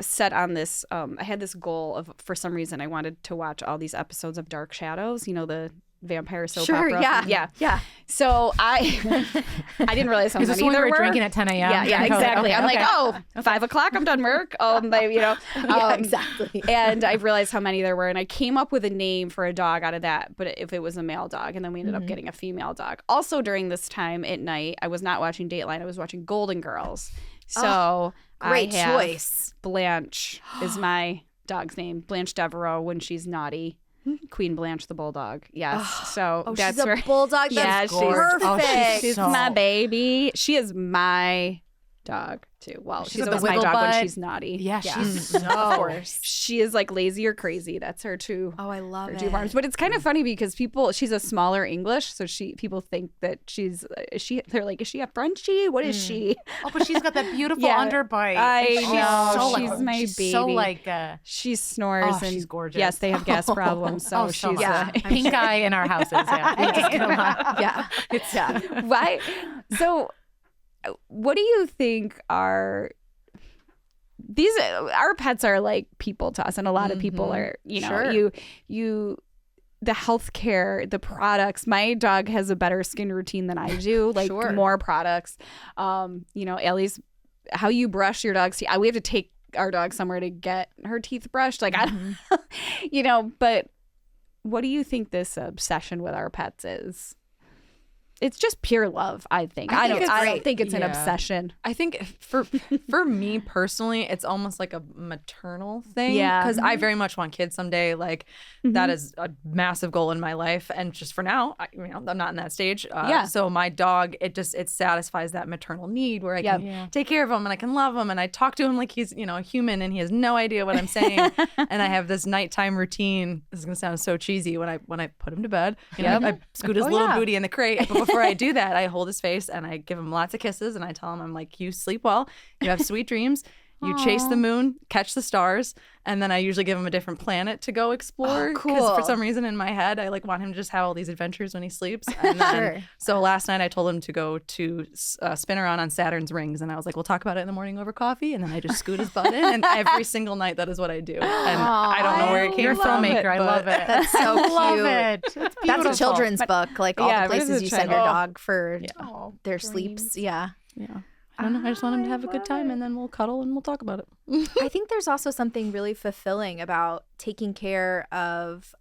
set on this. I had this goal of, for some reason, I wanted to watch all these episodes of Dark Shadows. You know, the vampire soap opera. Yeah. So I didn't realize how Is many this when there we were were. drinking at 10 a.m.? Yeah, exactly. I'm like, oh, 5 o'clock, I'm done work. Exactly. And I realized how many there were, and I came up with a name for a dog out of that, but if it was a male dog, and then we ended up getting a female dog. Also during this time at night, I was not watching Dateline, I was watching Golden Girls. So Great I have choice. Blanche is my dog's name. Blanche Devereaux when she's naughty. Queen Blanche the bulldog. Yes. So that's she's a where bulldog. That's she's- perfect. she's my baby. She is my dog too. Well, she's got always the my wiggle dog when butt. she's naughty. Yeah, she's so. Of course. She is like lazy or crazy. That's her two. Oh, I love Her it. two forms. But it's kind of funny because she's a smaller English, so people think that they're like, is she a Frenchie? What is she? Oh, but she's got that beautiful Yeah, underbite. I She's know. so She's my she's So baby. like, She snores Oh, and she's gorgeous. yes, they have gas problems. So oh, so she's much. Yeah. Pink eye in our houses. Yeah. We just get along. Yeah. why? So, what do you think are our pets are like people to us, and a lot of people are, Sure. you the healthcare, the products. My dog has a better skin routine than I do, like Sure. more products. Allie's, how you brush your dog's teeth. We have to take our dog somewhere to get her teeth brushed. Like but what do you think this obsession with our pets is? It's just pure love, I think. I don't think it's an Yeah. obsession. I think for me personally, it's almost like a maternal thing. Yeah. Because I very much want kids someday. Like that is a massive goal in my life. And just for now, I'm not in that stage. So my dog, it satisfies that maternal need where I can take care of him and I can love him and I talk to him like he's a human and he has no idea what I'm saying. And I have this nighttime routine. This is gonna sound so cheesy when I put him to bed. I scoot his little booty in the crate. But before I do that, I hold his face and I give him lots of kisses and I tell him, I'm like, you sleep well, you have sweet dreams, you chase the moon, catch the stars, and then I usually give him a different planet to go explore. cool. For some reason in my head, I want him to just have all these adventures when he sleeps. And then, So last night I told him to go to spin around on Saturn's rings, and I was like, we'll talk about it in the morning over coffee. And then I just scoot his butt in, and every single night that is what I do. And I don't know where it came You're a from. filmmaker. I love it. That's so cute. love it. It's beautiful. That's a children's book. Like all Yeah, the it is places a you send your child- dog for their dreams. sleeps. Yeah. Yeah. I don't know. I just want him to have a good time, and then we'll cuddle and we'll talk about it. I think there's also something really fulfilling about taking care of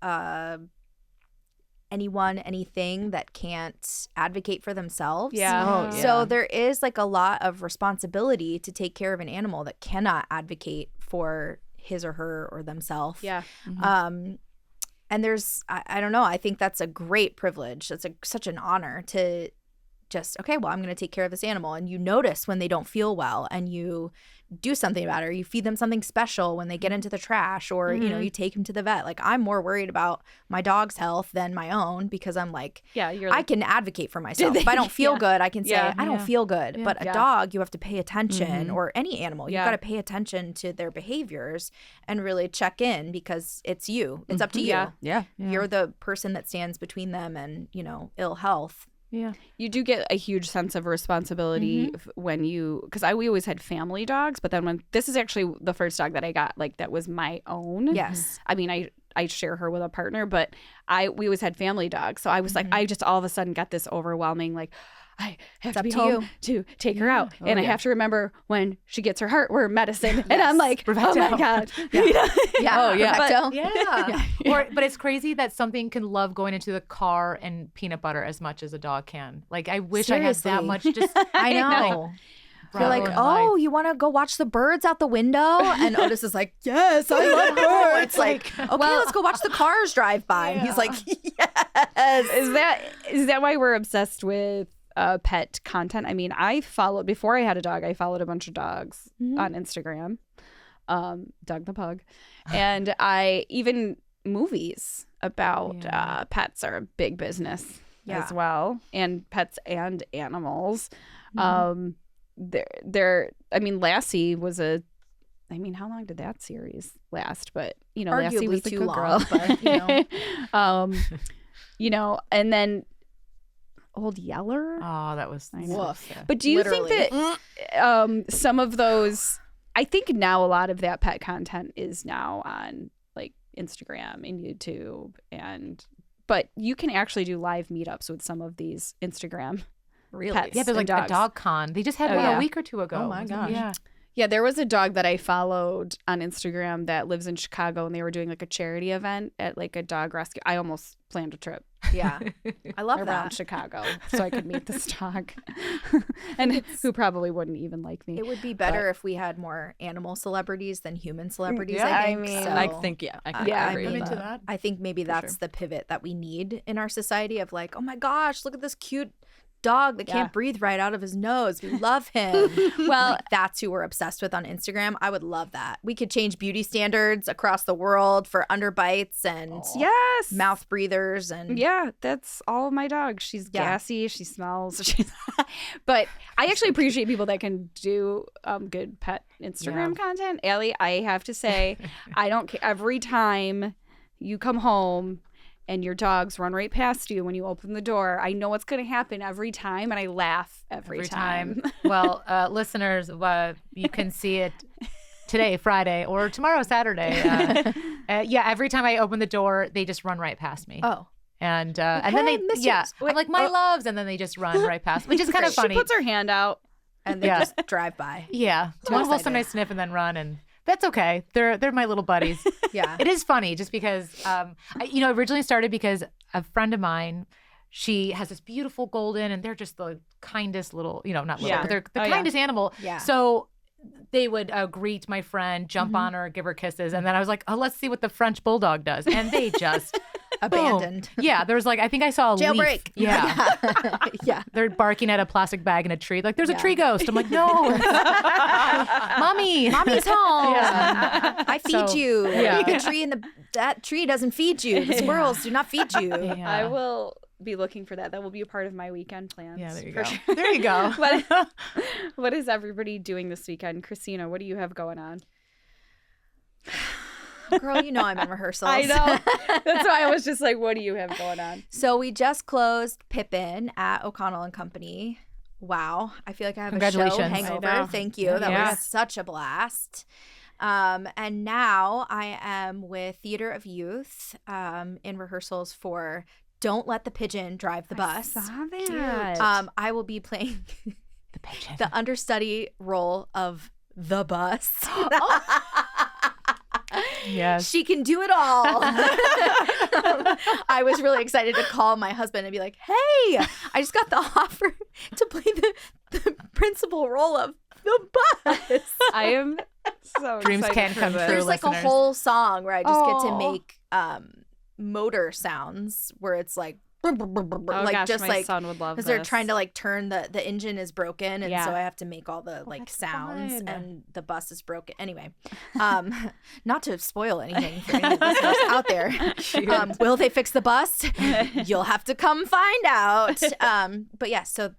anything that can't advocate for themselves. Yeah. So there is like a lot of responsibility to take care of an animal that cannot advocate for his or her or themselves. Yeah. And there's, I don't know, I think that's a great privilege. That's such an honor to just, okay, well, I'm going to take care of this animal. And you notice when they don't feel well and you do something about it, or you feed them something special when they get into the trash, or, you take them to the vet. Like, I'm more worried about my dog's health than my own because I'm like, I can advocate for myself. If I don't feel good, I can say, I don't feel good. But a dog, you have to pay attention, or any animal, you've got to pay attention to their behaviors and really check in because it's you. It's up to you. Yeah. You're the person that stands between them and, ill health. Yeah. You do get a huge sense of responsibility when because we always had family dogs, but then when this is actually the first dog that I got, like, that was my own. Yes. I mean, I share her with a partner, but we always had family dogs. So I was like, I just all of a sudden got this overwhelming, like, I have to be home to take her out. And I have to remember when she gets her heartworm medicine. And I'm like, oh my God. Yeah. Oh, yeah. Perfecto. Yeah. But it's crazy that something can love going into the car and peanut butter as much as a dog can. Like, I wish I had that Seriously. much. Just I know. You're like, oh, you want to go watch the birds out the window? And Otis is like, yes, I love birds. It's like, okay, let's go watch the cars drive by. And he's like, yes. Is that why we're obsessed with pet content? I mean, before I had a dog, I followed a bunch of dogs on Instagram, Doug the Pug. And I even movies about pets are a big business as well, and pets and animals. I mean, Lassie was how long did that series last? But Lassie was the too good long, girl. But and then Old Yeller. Oh, that was woof. But do you think that some of those? I think now a lot of that pet content is now on like Instagram and YouTube, but you can actually do live meetups with some of these Instagram. Really? Pets Yeah, there's like and a dogs. dog con. They just had one a week or two ago. Oh my gosh. Yeah. Yeah, there was a dog that I followed on Instagram that lives in Chicago, and they were doing like a charity event at like a dog rescue. I almost planned a trip Yeah. I love around that. Chicago so I could meet this dog, and who probably wouldn't even like me. It would be better if we had more animal celebrities than human celebrities. Yeah, I I think. mean, So, I think I can agree I with mean, that. I think maybe that's the pivot that we need in our society of like, oh my gosh, look at this cute dog that can't breathe right out of his nose. We love him. Well, like, that's who we're obsessed with on Instagram. I would love that. We could change beauty standards across the world for underbites and Yes. mouth breathers and Yeah, that's all of my dog. She's gassy. She smells. But I actually appreciate people that can do good pet Instagram content. Allie, I have to say, I don't care. Every time you come home and your dogs run right past you when you open the door, I know what's going to happen every time, and I laugh every time. Well, listeners, you can see it today, Friday, or tomorrow, Saturday. Every time I open the door, they just run right past me. oh. And then they, I'm like, my loves, and then they just run right past me, which is kind of funny. She puts her hand out. And they just drive by. Yeah. One will sometimes sniff and then run, and that's okay. They're my little buddies. Yeah. It is funny just because, originally started because a friend of mine, she has this beautiful golden, and they're just the kindest little, not little, but they're the kindest animal. Yeah. So they would greet my friend, jump on her, give her kisses. And then I was like, oh, let's see what the French bulldog does. And they just abandoned. Boom. Yeah. There was like, I think I saw a Jailbreak. leaf. Yeah. Yeah. They're barking at a plastic bag in a tree. Like, there's a tree ghost. I'm like, no. Mommy's home. Yeah. I feed you. Yeah. The tree that tree doesn't feed you. The squirrels do not feed you. Yeah. I will be looking for that. That will be a part of my weekend plans. Yeah, there you for go. sure. There you go. What is everybody doing this weekend? Christina, what do you have going on? Girl, you know I'm in rehearsals. I know. That's why I was just like, what do you have going on? So we just closed Pippin at O'Connell and Company. Wow. I feel like I have a show Congratulations. hangover. I know. Thank you. That Yes. was such a blast. And now I am with Theater of Youth in rehearsals for Don't Let the Pigeon Drive the Bus. Saw that. I will be playing The pigeon. the understudy role of the bus. Yes. She can do it all. I was really excited to call my husband and be like, hey, I just got the offer to play the principal role of the bus. I am so Dreams excited can for come this. true. There's like a listeners. whole song where I just get to Aw. make motor sounds where it's like, Oh like gosh, just my like son would love because this. they're trying to like turn the engine is broken and Yeah. so I have to make all the like that's sounds fun. and the bus is broken anyway. Not to spoil anything for any listeners out there. Will they fix the bus? You'll have to come find out. But yeah, so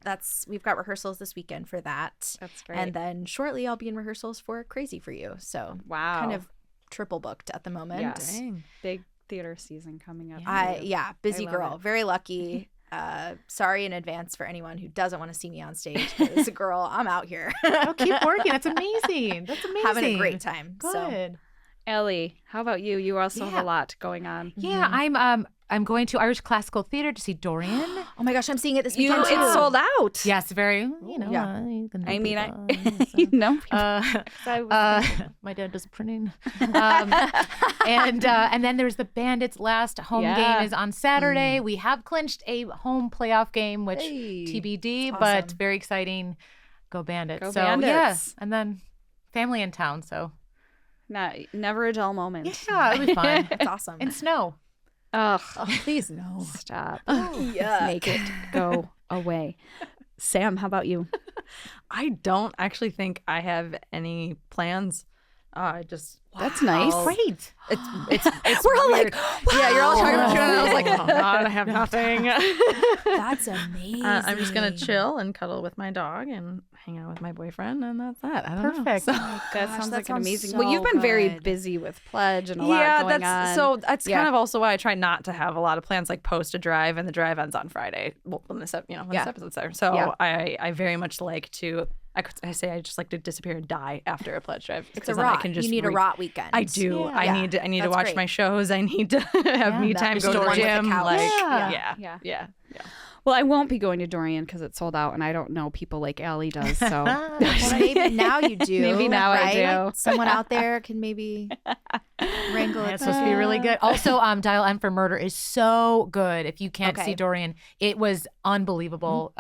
we've got rehearsals this weekend for that. That's great. And then shortly I'll be in rehearsals for Crazy for You. So Wow. kind of triple booked at the moment. Yes. Dang. Big theater season coming up. Busy I love girl. it. Very lucky. Sorry in advance for anyone who doesn't want to see me on stage. As a girl, I'm out here Oh, keep working. That's amazing. That's amazing. having a great time. Good. So Ellie, how about you? You also have Yeah. a lot going on. Yeah, I'm going to Irish Classical Theater to see Dorian. oh my gosh, I'm seeing it this You, weekend too. it's sold out. Yes, very. Yeah. You can know I mean, people. you know, Uh, my dad does printing. And then there's the Bandits' last home Yeah. game is on Saturday. We have clinched a home playoff game, which Hey. TBD, That's but awesome. very exciting. Go Bandits. Go so Bandits. yeah, and then family in town. So never a dull moment. yeah, it'll be fun. That's awesome. And snow. Ugh, Please no. stop. yeah. Make it go away. Sam, how about you? I don't actually think I have any plans I just That's nice. Great. it's We're all weird. like, wow. Yeah, you're all talking about you, and I was like, oh God, I have nothing. That's amazing. I'm just gonna chill and cuddle with my dog and hang out with my boyfriend, and that's that. I don't know. Perfect. So- That sounds like an sounds amazing. so well, you've been very good. busy with Pledge and a lot going on. So that's Yeah. kind of also why I try not to have a lot of plans, like post a drive, and the drive ends on Friday. Well, when this episode's there. So Yeah. I very much like to. I say I just like to disappear and die after a Pledge drive. It's a then I rot. can just You need a rot weekend. I do. Yeah. I need to That's watch great. my shows. I need to have me that time. is Go to the Dorian with the gym. couch. Like Yeah. yeah. Well, I won't be going to Dorian because it's sold out, and I don't know people like Allie does. So Well, maybe now you do. Maybe now I right? do. Someone out there can maybe wrangle it. It's supposed to be really good. Also, Dial M for Murder is so good. If you can't Okay. see Dorian, it was unbelievable.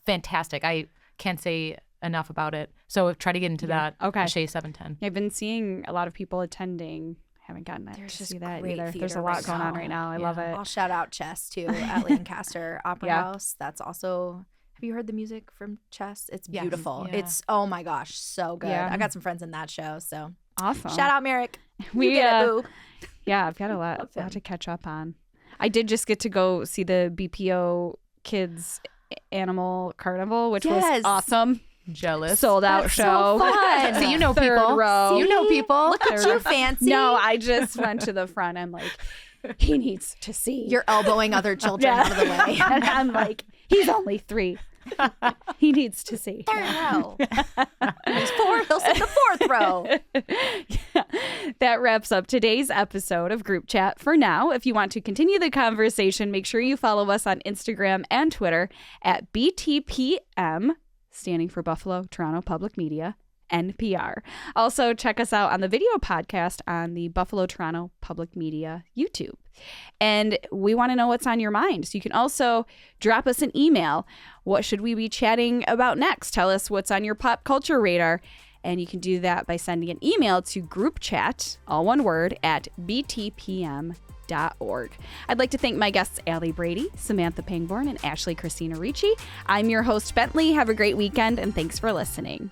Fantastic. I can't say enough about it. So try to get into that. Okay. Shea 710. I've been seeing a lot of people attending. Haven't gotten to There's see just that great either. There's a theater lot right going on now. right now. I love it. I'll shout out Chess too at Lancaster Opera Yeah. House. That's also. Have you heard the music from Chess? It's Yes. beautiful. Yeah. It's oh my gosh, so good. Yeah. I got some friends in that show, so Awesome. shout out Merrick. We You get it, uh, boo. yeah, I've got a lot to catch up on. I did just get to go see the BPO Kids Animal Carnival, which Yes. was awesome. Jealous. Sold out That's show. so fun. So you know Third people. row. You know people. Look at you, fancy. No, I just went to the front. I'm like, he needs to see. You're elbowing other children out of the way. And I'm like, he's only 3. He needs to see. Third row. There's 4. He'll sit in the 4th row. That wraps up today's episode of Group Chat for now. If you want to continue the conversation, make sure you follow us on Instagram and Twitter at BTPM, standing for Buffalo Toronto Public Media, NPR. Also, check us out on the video podcast on the Buffalo Toronto Public Media YouTube. And we want to know what's on your mind. So you can also drop us an email. What should we be chatting about next? Tell us what's on your pop culture radar. And you can do that by sending an email to groupchat, all one word, at btpm.org. I'd like to thank my guests, Allie Brady, Samantha Pangborn, and Ashleigh Chrisena Ricci. I'm your host, Bentley. Have a great weekend, and thanks for listening.